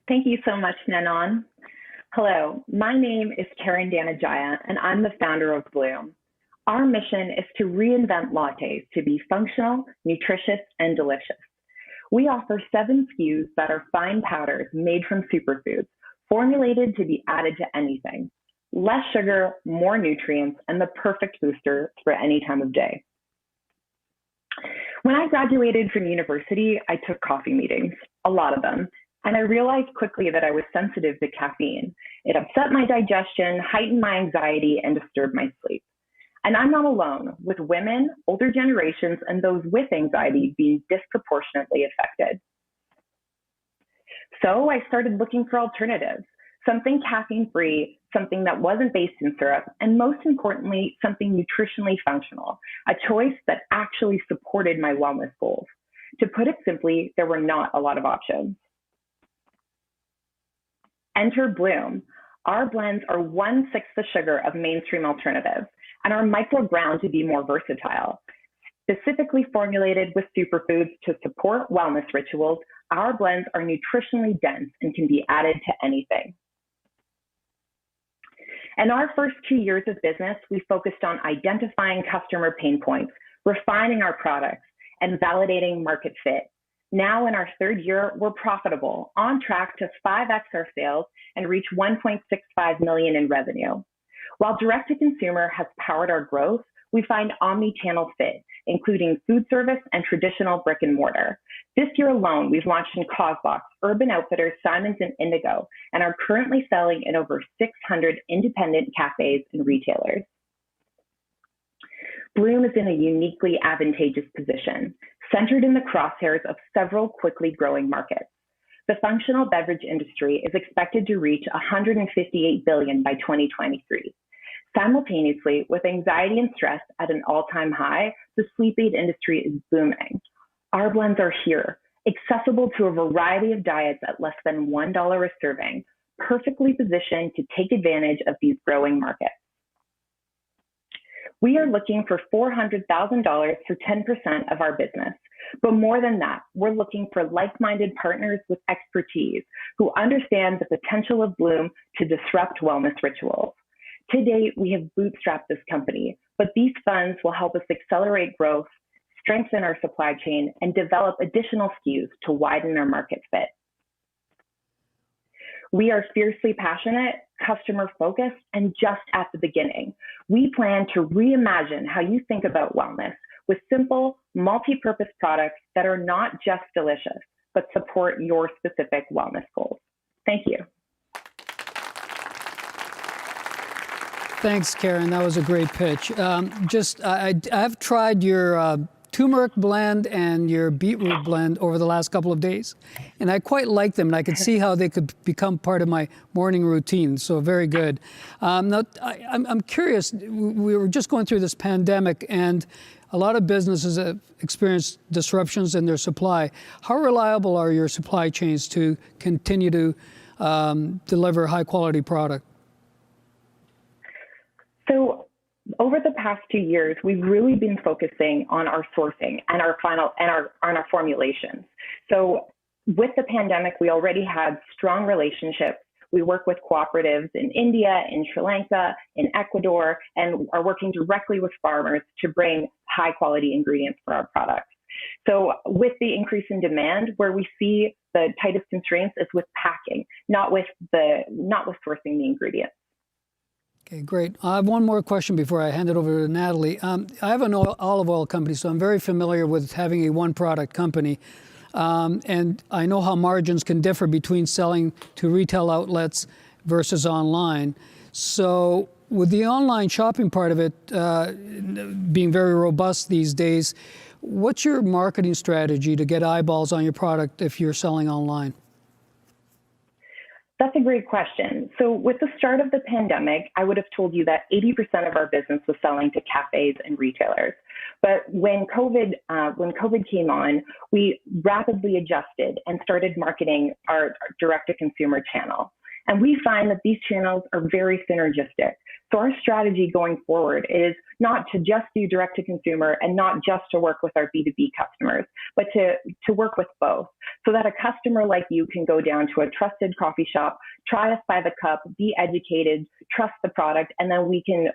Thank you so much, Nanon. Hello, my name is Karen Danujaya, and I'm the founder of Bloom. Our mission is to reinvent lattes to be functional, nutritious, and delicious. We offer 7 SKUs that are fine powders made from superfoods, formulated to be added to anything. Less sugar, more nutrients, and the perfect booster for any time of day. When I graduated from university, I took coffee meetings, a lot of them, and I realized quickly that I was sensitive to caffeine. It upset my digestion, heightened my anxiety, and disturbed my sleep. And I'm not alone, with women, older generations, and those with anxiety being disproportionately affected. So I started looking for alternatives, something caffeine-free, something that wasn't based in syrup, and most importantly, something nutritionally functional, a choice that actually supported my wellness goals. To put it simply, there were not a lot of options. Enter Bloom. Our blends are 1/6 the sugar of mainstream alternatives and are micro-ground to be more versatile. Specifically formulated with superfoods to support wellness rituals, our blends are nutritionally dense and can be added to anything. In our first 2 years of business, we focused on identifying customer pain points, refining our products, and validating market fit. Now in our 3rd year, we're profitable, on track to 5x our sales and reach $1.65 million in revenue. While direct-to-consumer has powered our growth, we find omni-channel fit, including food service and traditional brick and mortar. This year alone, we've launched in Cosbox, Urban Outfitters, Simons, and Indigo, and are currently selling in over 600 independent cafes and retailers. Bloom is in a uniquely advantageous position, centered in the crosshairs of several quickly growing markets. The functional beverage industry is expected to reach $158 billion by 2023. Simultaneously, with anxiety and stress at an all-time high, the sleep aid industry is booming. Our blends are here, accessible to a variety of diets at less than $1 a serving, perfectly positioned to take advantage of these growing markets. We are looking for $400,000 for 10% of our business. But more than that, we're looking for like-minded partners with expertise who understand the potential of Bloom to disrupt wellness rituals. To date, we have bootstrapped this company, but these funds will help us accelerate growth, strengthen our supply chain, and develop additional SKUs to widen our market fit. We are fiercely passionate, customer-focused, and just at the beginning. We plan to reimagine how you think about wellness with simple, multi-purpose products that are not just delicious, but support your specific wellness goals. Thank you. Thanks, Karen. That was a great pitch. I've tried your turmeric blend and your beetroot blend over the last couple of days, and I quite like them, and I could see how they could become part of my morning routine, so very good. Now, I'm curious, we were just going through this pandemic, and a lot of businesses have experienced disruptions in their supply. How reliable are your supply chains to continue to deliver high-quality product? So over the past 2 years, we've really been focusing on our sourcing and our formulations. So with the pandemic, we already had strong relationships. We work with cooperatives in India, in Sri Lanka, in Ecuador, and are working directly with farmers to bring high quality ingredients for our products. So with the increase in demand, where we see the tightest constraints is with packing, not with sourcing the ingredients. Okay, great. I have one more question before I hand it over to Natalie. I have an olive oil company, so I'm very familiar with having a one-product company. And I know how margins can differ between selling to retail outlets versus online. So with the online shopping part of it being very robust these days, what's your marketing strategy to get eyeballs on your product if you're selling online? That's a great question. So with the start of the pandemic, I would have told you that 80% of our business was selling to cafes and retailers. But when COVID came on, we rapidly adjusted and started marketing our direct-to-consumer channel. And we find that these channels are very synergistic. So our strategy going forward is not to just do direct-to-consumer and not just to work with our B2B customers, but to work with both, so that a customer like you can go down to a trusted coffee shop, try us by the cup, be educated, trust the product, and then we can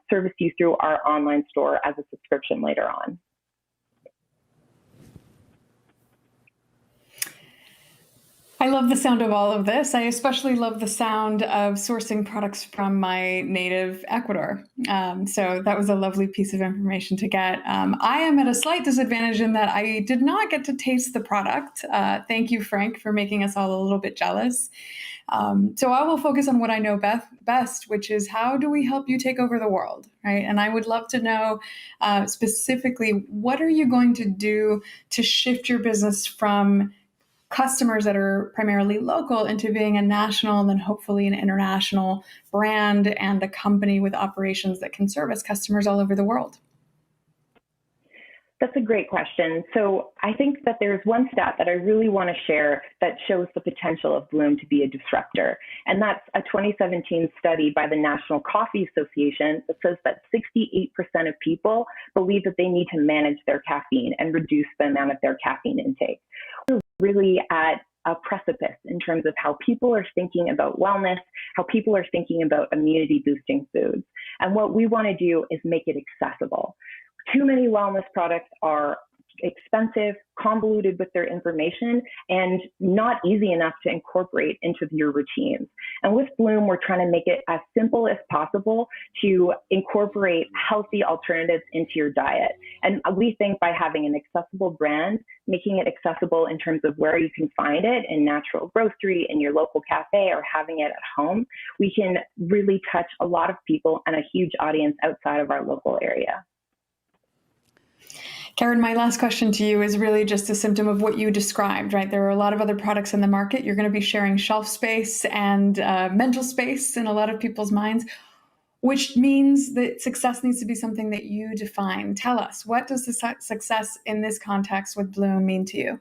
service you through our online store as a subscription later on. I love the sound of all of this. I especially love the sound of sourcing products from my native Ecuador. So that was a lovely piece of information to get. I am at a slight disadvantage in that I did not get to taste the product. Thank you, Frank, for making us all a little bit jealous. So I will focus on what I know best, which is how do we help you take over the world, right? And I would love to know specifically, what are you going to do to shift your business from customers that are primarily local into being a national and then hopefully an international brand and a company with operations that can service customers all over the world? That's a great question. So I think that there's one stat that I really want to share that shows the potential of Bloom to be a disruptor. And that's a 2017 study by the National Coffee Association that says that 68% of people believe that they need to manage their caffeine and reduce the amount of their caffeine intake. We're really at a precipice in terms of how people are thinking about wellness, how people are thinking about immunity boosting foods. And what we want to do is make it accessible. Too many wellness products are expensive, convoluted with their information, and not easy enough to incorporate into your routines. And with Bloom, we're trying to make it as simple as possible to incorporate healthy alternatives into your diet. And we think by having an accessible brand, making it accessible in terms of where you can find it in natural grocery, in your local cafe, or having it at home, we can really touch a lot of people and a huge audience outside of our local area. Karen, my last question to you is really just a symptom of what you described, right? There are a lot of other products in the market. You're going to be sharing shelf space and mental space in a lot of people's minds, which means that success needs to be something that you define. Tell us, what does the success in this context with Bloom mean to you?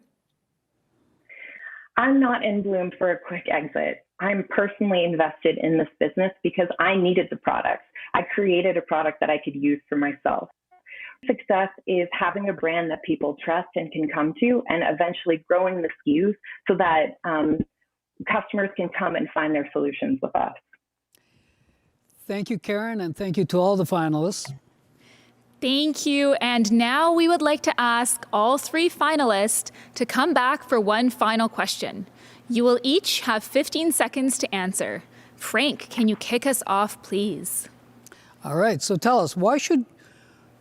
I'm not in Bloom for a quick exit. I'm personally invested in this business because I needed the products. I created a product that I could use for myself. Success is having a brand that people trust and can come to, and eventually growing the SKUs so that customers can come and find their solutions with us. Thank you, Karen, and thank you to all the finalists. Thank you. And now we would like to ask all 3 finalists to come back for one final question. You will each have 15 seconds to answer. Frank, can you kick us off, please? All right, so tell us, why should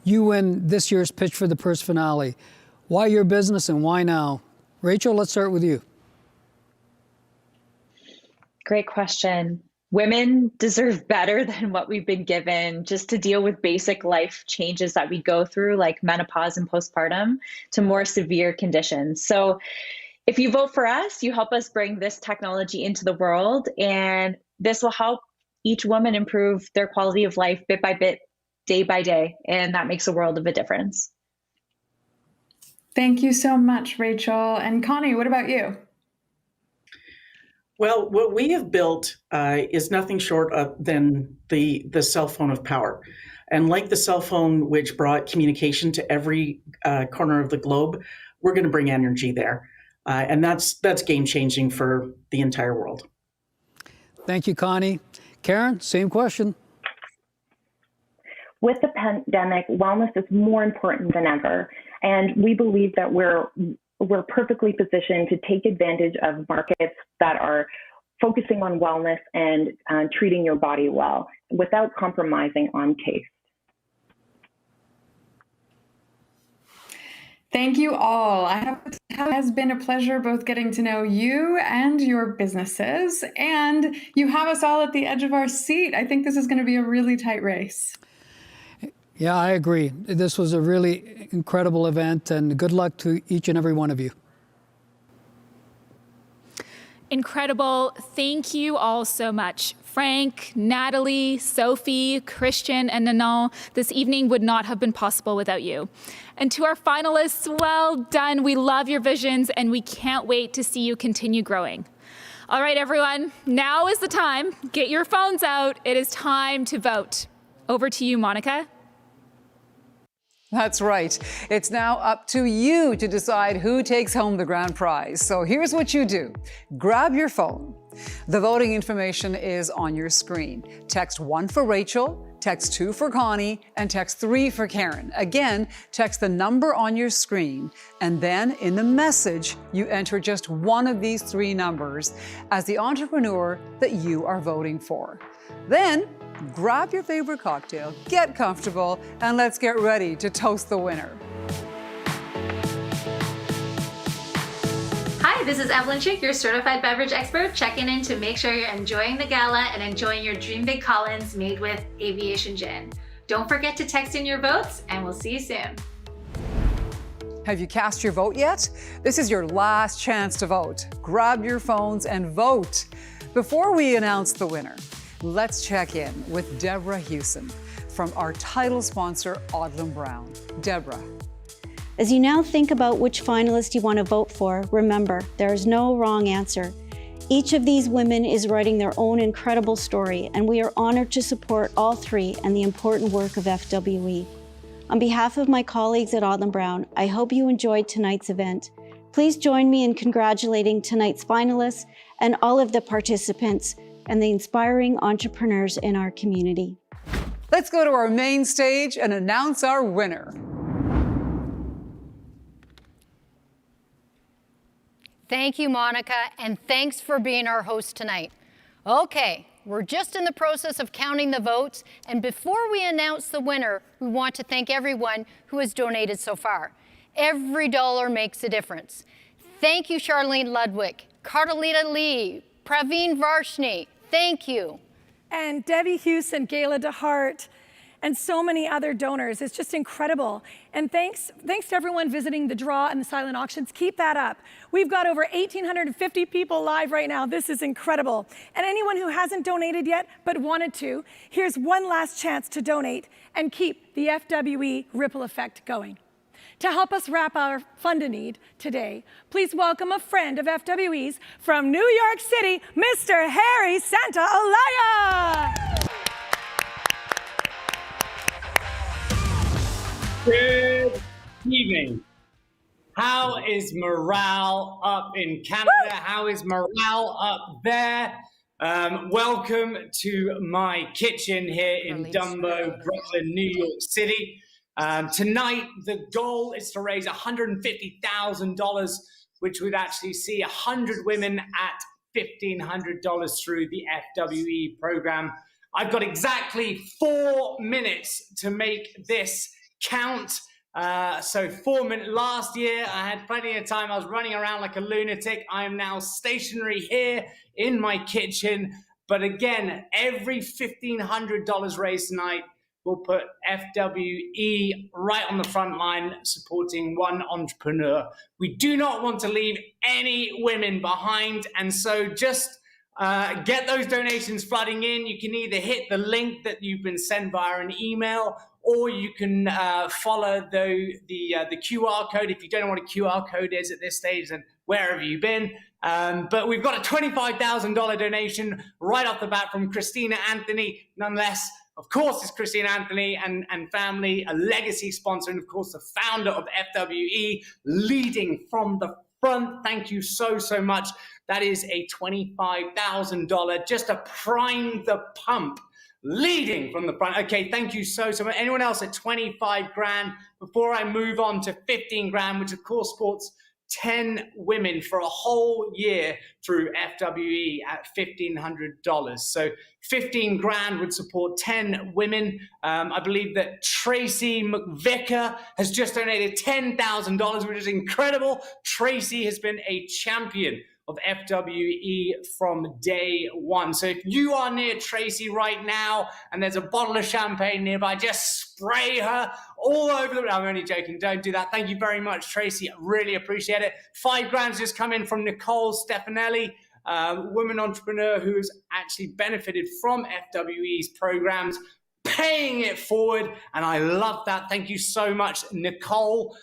you win this year's Pitch for the Purse finale? Why your business and why now? Rachel, let's start with you. Great question. Women deserve better than what we've been given just to deal with basic life changes that we go through, like menopause and postpartum, to more severe conditions. So if you vote for us, you help us bring this technology into the world, and this will help each woman improve their quality of life bit by bit, day by day, and that makes a world of a difference. Thank you so much, Rachel. And Connie, what about you? Well, what we have built is nothing short of than the cell phone of power. And like the cell phone, which brought communication to every corner of the globe, we're going to bring energy there. And that's game-changing for the entire world. Thank you, Connie. Karen, same question. With the pandemic, wellness is more important than ever. And we believe that we're perfectly positioned to take advantage of markets that are focusing on wellness and treating your body well without compromising on taste. Thank you all. It has been a pleasure both getting to know you and your businesses, and you have us all at the edge of our seat. I think this is going to be a really tight race. Yeah, I agree. This was a really incredible event, and good luck to each and every one of you. Incredible. Thank you all so much. Frank, Natalie, Sophie, Christian, and Nanon, this evening would not have been possible without you. And to our finalists, well done. We love your visions, and we can't wait to see you continue growing. All right, everyone, now is the time. Get your phones out. It is time to vote. Over to you, Monica. That's right. It's now up to you to decide who takes home the grand prize. So here's what you do. Grab your phone. The voting information is on your screen. Text 1 for Rachel, text 2 for Connie, and text 3 for Karen. Again, text the number on your screen, and then in the message, you enter just one of these 3 numbers as the entrepreneur that you are voting for. Then, grab your favorite cocktail, get comfortable, and let's get ready to toast the winner. Hi, this is Evelyn Chick, your certified beverage expert, checking in to make sure you're enjoying the gala and enjoying your Dream Big Collins made with aviation gin. Don't forget to text in your votes, and we'll see you soon. Have you cast your vote yet? This is your last chance to vote. Grab your phones and vote. Before we announce the winner, let's check in with Deborah Hewson from our title sponsor, Odlum Brown. Deborah. As you now think about which finalist you want to vote for, remember, there is no wrong answer. Each of these women is writing their own incredible story, and we are honored to support all 3 and the important work of FWE. On behalf of my colleagues at Odlum Brown, I hope you enjoyed tonight's event. Please join me in congratulating tonight's finalists and all of the participants and the inspiring entrepreneurs in our community. Let's go to our main stage and announce our winner. Thank you, Monica, and thanks for being our host tonight. Okay, we're just in the process of counting the votes, and before we announce the winner, we want to thank everyone who has donated so far. Every dollar makes a difference. Thank you, Charlene Ludwig, Carolina Lee, Praveen Varshney, thank you. And Debbie Hewson, Gala DeHart, and so many other donors. It's just incredible. And thanks to everyone visiting the draw and the silent auctions. Keep that up. We've got over 1,850 people live right now. This is incredible. And anyone who hasn't donated yet but wanted to, here's one last chance to donate and keep the FWE ripple effect going. To help us wrap our fund-a-need today, please welcome a friend of FWE's from New York City, Mr. Harry Santaolalla. Good evening. How is morale up in Canada? How is morale up there? Welcome to my kitchen here in Dumbo, Brooklyn, New York City. Tonight, the goal is to raise $150,000, which would actually see 100 women at $1,500 through the FWE program. I've got exactly 4 minutes to make this count. So 4 minutes. Last year, I had plenty of time. I was running around like a lunatic. I am now stationary here in my kitchen. But again, every $1,500 raised tonight will put FWE right on the front line, supporting one entrepreneur. We do not want to leave any women behind. And so just get those donations flooding in. You can either hit the link that you've been sent via an email, or you can follow the QR code. If you don't know what a QR code is at this stage, then where have you been? But we've got a $25,000 donation right off the bat from Christina Anthony. Nonetheless, of course, it's Christina Anthony and family, a legacy sponsor, and of course, the founder of FWE, leading from the front. Thank you so, so much. That is a $25,000 just to prime the pump. Leading from the front. Okay, thank you so, so much. Anyone else at 25 grand? Before I move on to 15 grand, which of course supports 10 women for a whole year through FWE at $1,500. So 15 grand would support 10 women. I believe that Tracy McVicker has just donated $10,000, which is incredible. Tracy has been a champion of FWE from day one. So if you are near Tracy right now and there's a bottle of champagne nearby, just spray her all over the... I'm only joking, don't do that. Thank you very much, Tracy, I really appreciate it. 5 grand's just come in from Nicole Stefanelli, woman entrepreneur who's actually benefited from FWE's programs, paying it forward, and I love that. Thank you so much, Nicole.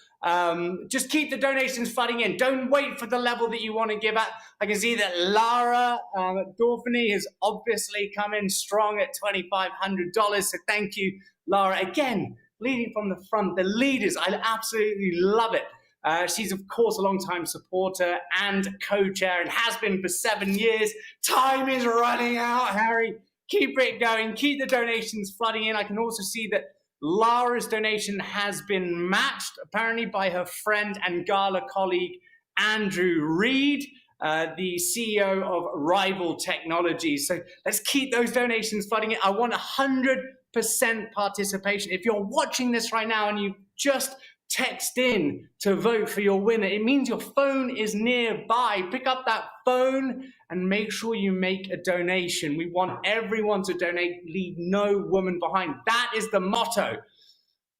Just keep the donations flooding in. Don't wait for the level that you want to give at. I can see that Lara Dorfany has obviously come in strong at $2,500. So thank you, Lara. Again, leading from the front, the leaders. I absolutely love it. She's, of course, a long-time supporter and co-chair and has been for 7 years. Time is running out, Harry. Keep it going. Keep the donations flooding in. I can also see that Lara's donation has been matched, apparently, by her friend and Gala colleague, Andrew Reed, the CEO of Rival Technologies. So let's keep those donations flooding in. I want 100% participation. If you're watching this right now and you just text in to vote for your winner, it means your phone is nearby. Pick up that phone and make sure you make a donation. We want everyone to donate, leave no woman behind. That is the motto.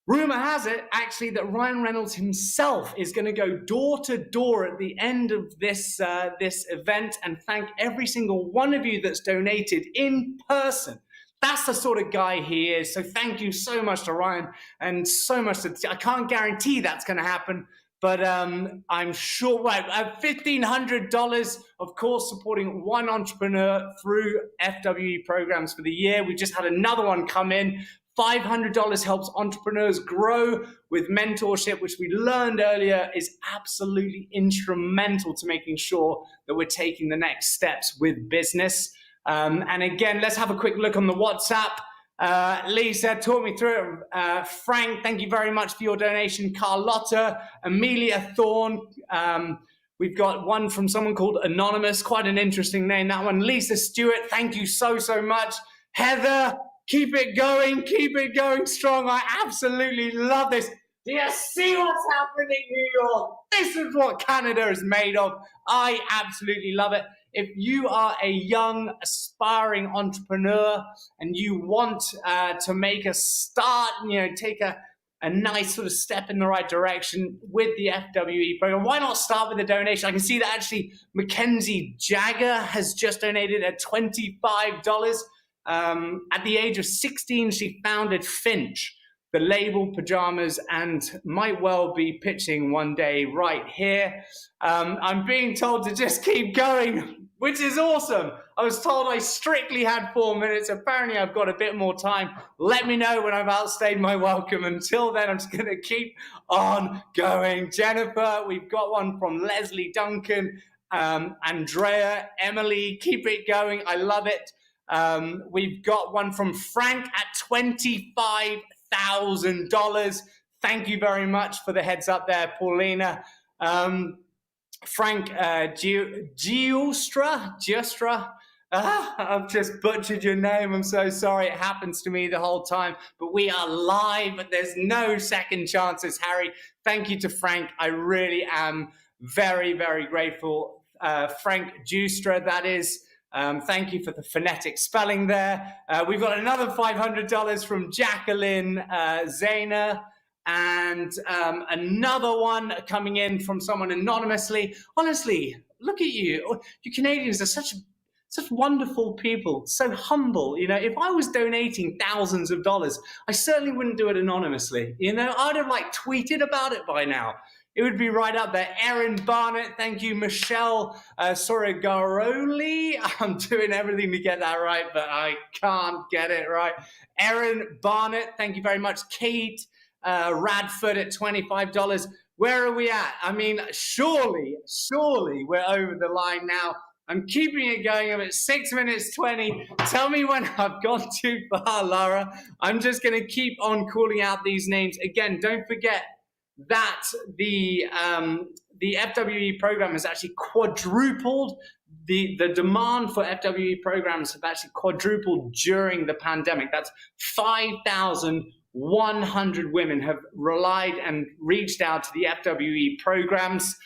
Rumor has it, actually, that Ryan Reynolds himself is going to go door to door at the end of this event and thank every single one of you that's donated in person. That's the sort of guy he is. So thank you so much to Ryan and so much to... I can't guarantee that's going to happen, but I'm sure... Right, $1,500, of course, supporting one entrepreneur through FWE programs for the year. We just had another one come in. $500 helps entrepreneurs grow with mentorship, which we learned earlier is absolutely instrumental to making sure that we're taking the next steps with business. And again, let's have a quick look on the WhatsApp. Lisa, talk me through it. Frank, thank you very much for your donation. Carlotta, Amelia Thorne. We've got one from someone called Anonymous, quite an interesting name, that one. Lisa Stewart, thank you so, so much. Heather, keep it going strong. I absolutely love this. Do you see what's happening in New York? This is what Canada is made of. I absolutely love it. If you are a young, aspiring entrepreneur and you want to make a start, take a nice sort of step in the right direction with the FWE program, why not start with a donation? I can see that actually Mackenzie Jagger has just donated at $25. At the age of 16, she founded Finch, the label pajamas, and might well be pitching one day right here. I'm being told to just keep going. which is awesome. I was told I strictly had 4 minutes. Apparently, I've got a bit more time. Let me know when I've outstayed my welcome. Until then, I'm just going to keep on going. Jennifer, we've got one from Leslie Duncan, Andrea, Emily, keep it going. I love it. We've got one from Frank at $25,000. Thank you very much for the heads up there, Paulina. Frank Giustra. I've just butchered your name. I'm so sorry. It happens to me the whole time. But we are live. There's no second chances, Harry. Thank you to Frank. I really am very, very grateful. Frank Giustra, that is. Thank you for the phonetic spelling there. We've got another $500 from Jacqueline Zayna. And another one coming in from someone anonymously. Honestly, look at you. You Canadians are such wonderful people, so humble. You know, if I was donating thousands of dollars, I certainly wouldn't do it anonymously. You know, I'd have tweeted about it by now. It would be right up there. Erin Barnett, thank you. Michelle Sorigaroli. I'm doing everything to get that right, but I can't get it right. Erin Barnett, thank you very much. Kate Radford at $25. Where are we at? I mean, surely we're over the line now. I'm keeping it going. I'm at 6 minutes 20. Tell me when I've gone too far, Laura. I'm just going to keep on calling out these names. Again, don't forget that the FWE program has actually quadrupled. The demand for FWE programs have actually quadrupled during the pandemic. That's 5,100 women have relied and reached out to the FWE programs.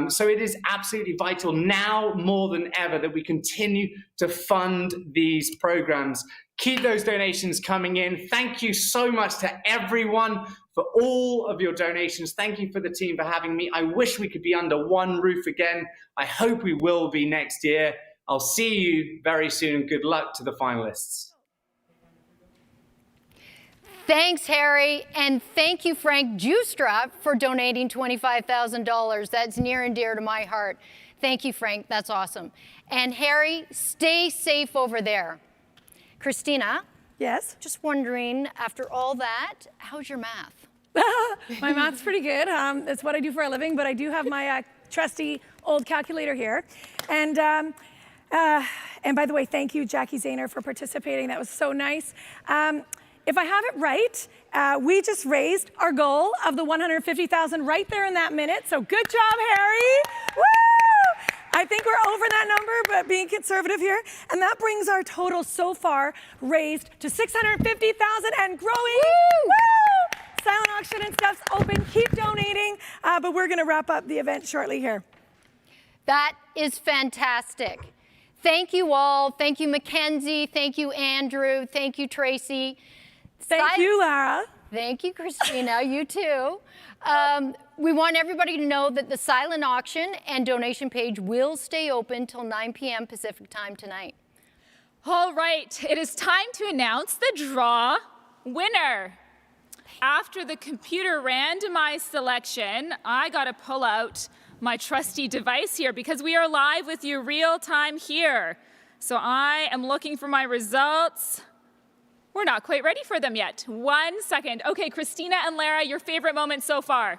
So it is absolutely vital now more than ever that we continue to fund these programs. Keep those donations coming in. Thank you so much to everyone for all of your donations. Thank you for the team for having me. I wish we could be under one roof again. I hope we will be next year. I'll see you very soon. Good luck to the finalists. Thanks, Harry, and thank you, Frank Giustra, for donating $25,000. That's near and dear to my heart. Thank you, Frank. That's awesome. And Harry, stay safe over there. Christina? Yes? Just wondering, after all that, how's your math? My math's pretty good. That's what I do for a living, but I do have my trusty old calculator here. And by the way, thank you, Jackie Zahner, for participating. That was so nice. If I have it right, we just raised our goal of the $150,000 right there in that minute. So good job, Harry. Woo! I think we're over that number, but being conservative here. And that brings our total so far raised to $650,000 and growing. Woo! Woo! Silent auction and stuff's open. Keep donating, but we're going to wrap up the event shortly here. That is fantastic. Thank you all. Thank you, Mackenzie. Thank you, Andrew. Thank you, Tracy. Thank you, Lara. Thank you, Christina. You too. We want everybody to know that the silent auction and donation page will stay open till 9 p.m. Pacific time tonight. All right, it is time to announce the draw winner. After the computer randomized selection, I got to pull out my trusty device here because we are live with you real time here. So I am looking for my results. We're not quite ready for them yet. 1 second. Okay, Christina and Lara, your favorite moment so far?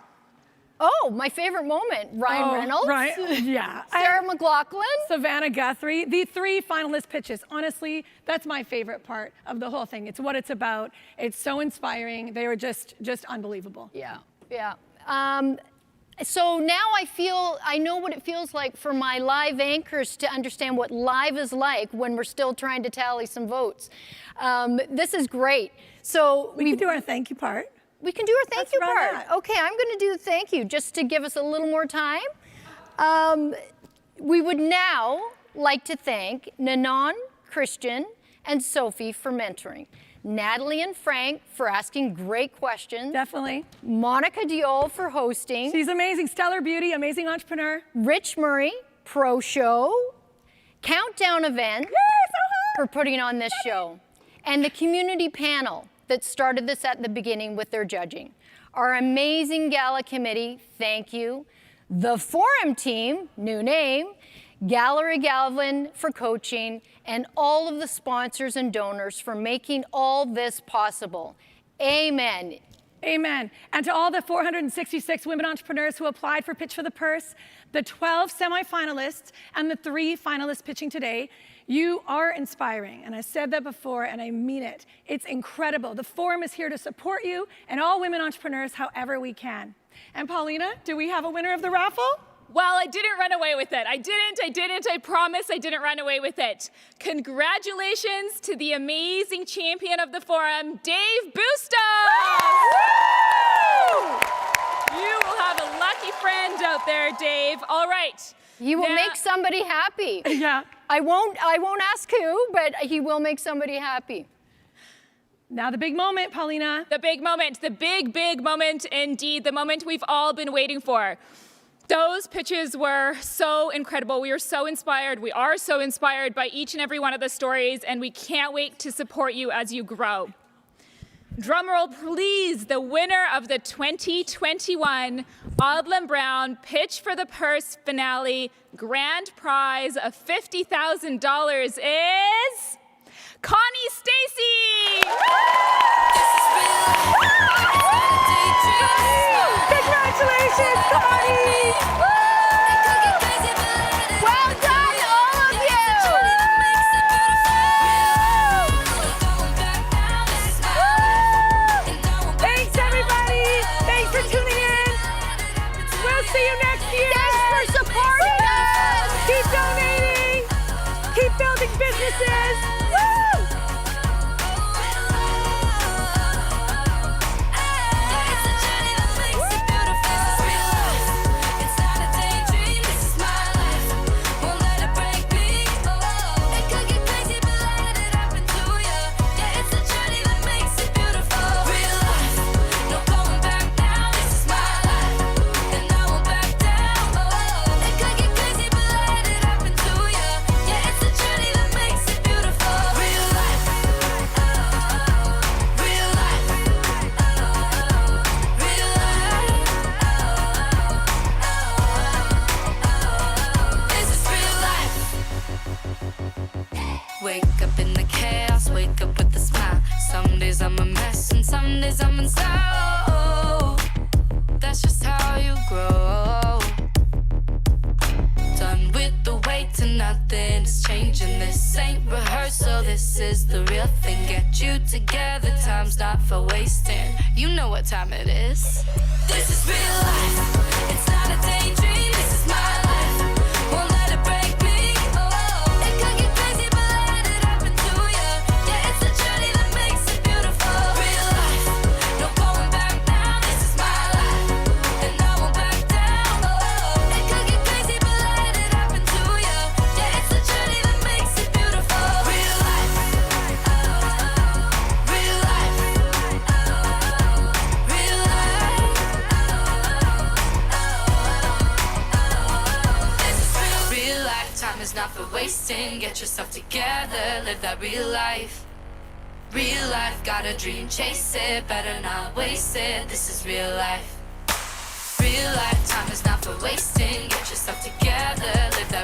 Oh, my favorite moment. Ryan Reynolds. Right, yeah. Sarah McLachlan. Savannah Guthrie. The 3 finalist pitches. Honestly, that's my favorite part of the whole thing. It's what it's about. It's so inspiring. They were just unbelievable. Yeah, yeah. So now I know what it feels like for my live anchors to understand what live is like when we're still trying to tally some votes. This is great. So we can do our thank you part. We can do our thank you part. Okay, I'm going to do thank you just to give us a little more time. We would now like to thank Nanon, Christian, and Sophie for mentoring. Natalie and Frank for asking great questions. Definitely. Monica Diol for hosting. She's amazing. Stellar beauty, amazing entrepreneur. Rich Murray, pro show. Countdown event for putting on this show. And the community panel that started this at the beginning with their judging. Our amazing gala committee, thank you. The forum team, new name. Gallery Galvin for coaching, and all of the sponsors and donors for making all this possible. Amen. Amen. And to all the 466 women entrepreneurs who applied for Pitch for the Purse, the 12 semi-finalists, and the 3 finalists pitching today, you are inspiring. And I said that before, and I mean it. It's incredible. The forum is here to support you and all women entrepreneurs however we can. And Paulina, do we have a winner of the raffle? Well, I didn't run away with it. I didn't. I promise I didn't run away with it. Congratulations to the amazing champion of the forum, Dave Bustos! You will have a lucky friend out there, Dave. All right. He will make somebody happy. Yeah. I won't ask who, but he will make somebody happy. Now the big moment, Paulina. The big moment, the big, big moment indeed, the moment we've all been waiting for. Those pitches were so incredible. We were so inspired. We are so inspired by each and every one of the stories, and we can't wait to support you as you grow. Drumroll, please, the winner of the 2021 Odlum Brown Pitch for the Purse finale grand prize of $50,000 is Connie Stacey! Congratulations, Connie! Well done, all of you! Thanks, everybody! Thanks for tuning in! We'll see you next year! Thanks for supporting us! Keep donating! Keep building businesses! Woo! Wake up in the chaos, wake up with a smile. Some days I'm a mess and some days I'm in style. That's just how you grow. Done with the wait and nothing is changing. This ain't rehearsal, this is the real thing. Get you together, time's not for wasting. You know what time it is. This is real life, it's not a daydream. This is my life, won't let it break me. It could get crazy, but let it happen to you. Yeah, it's a journey that makes it beautiful. Real life, no going back now. This is my life, and I won't back down. It could get crazy, but let it happen to you. Yeah, it's a journey that makes it beautiful. Real life, real life, real life. This is real life. Time is not for wasting. Get yourself together, live that real life. Real life, got a dream, chase it. Better not waste it. This is real life. Real life, time is not for wasting. Get yourself together, live that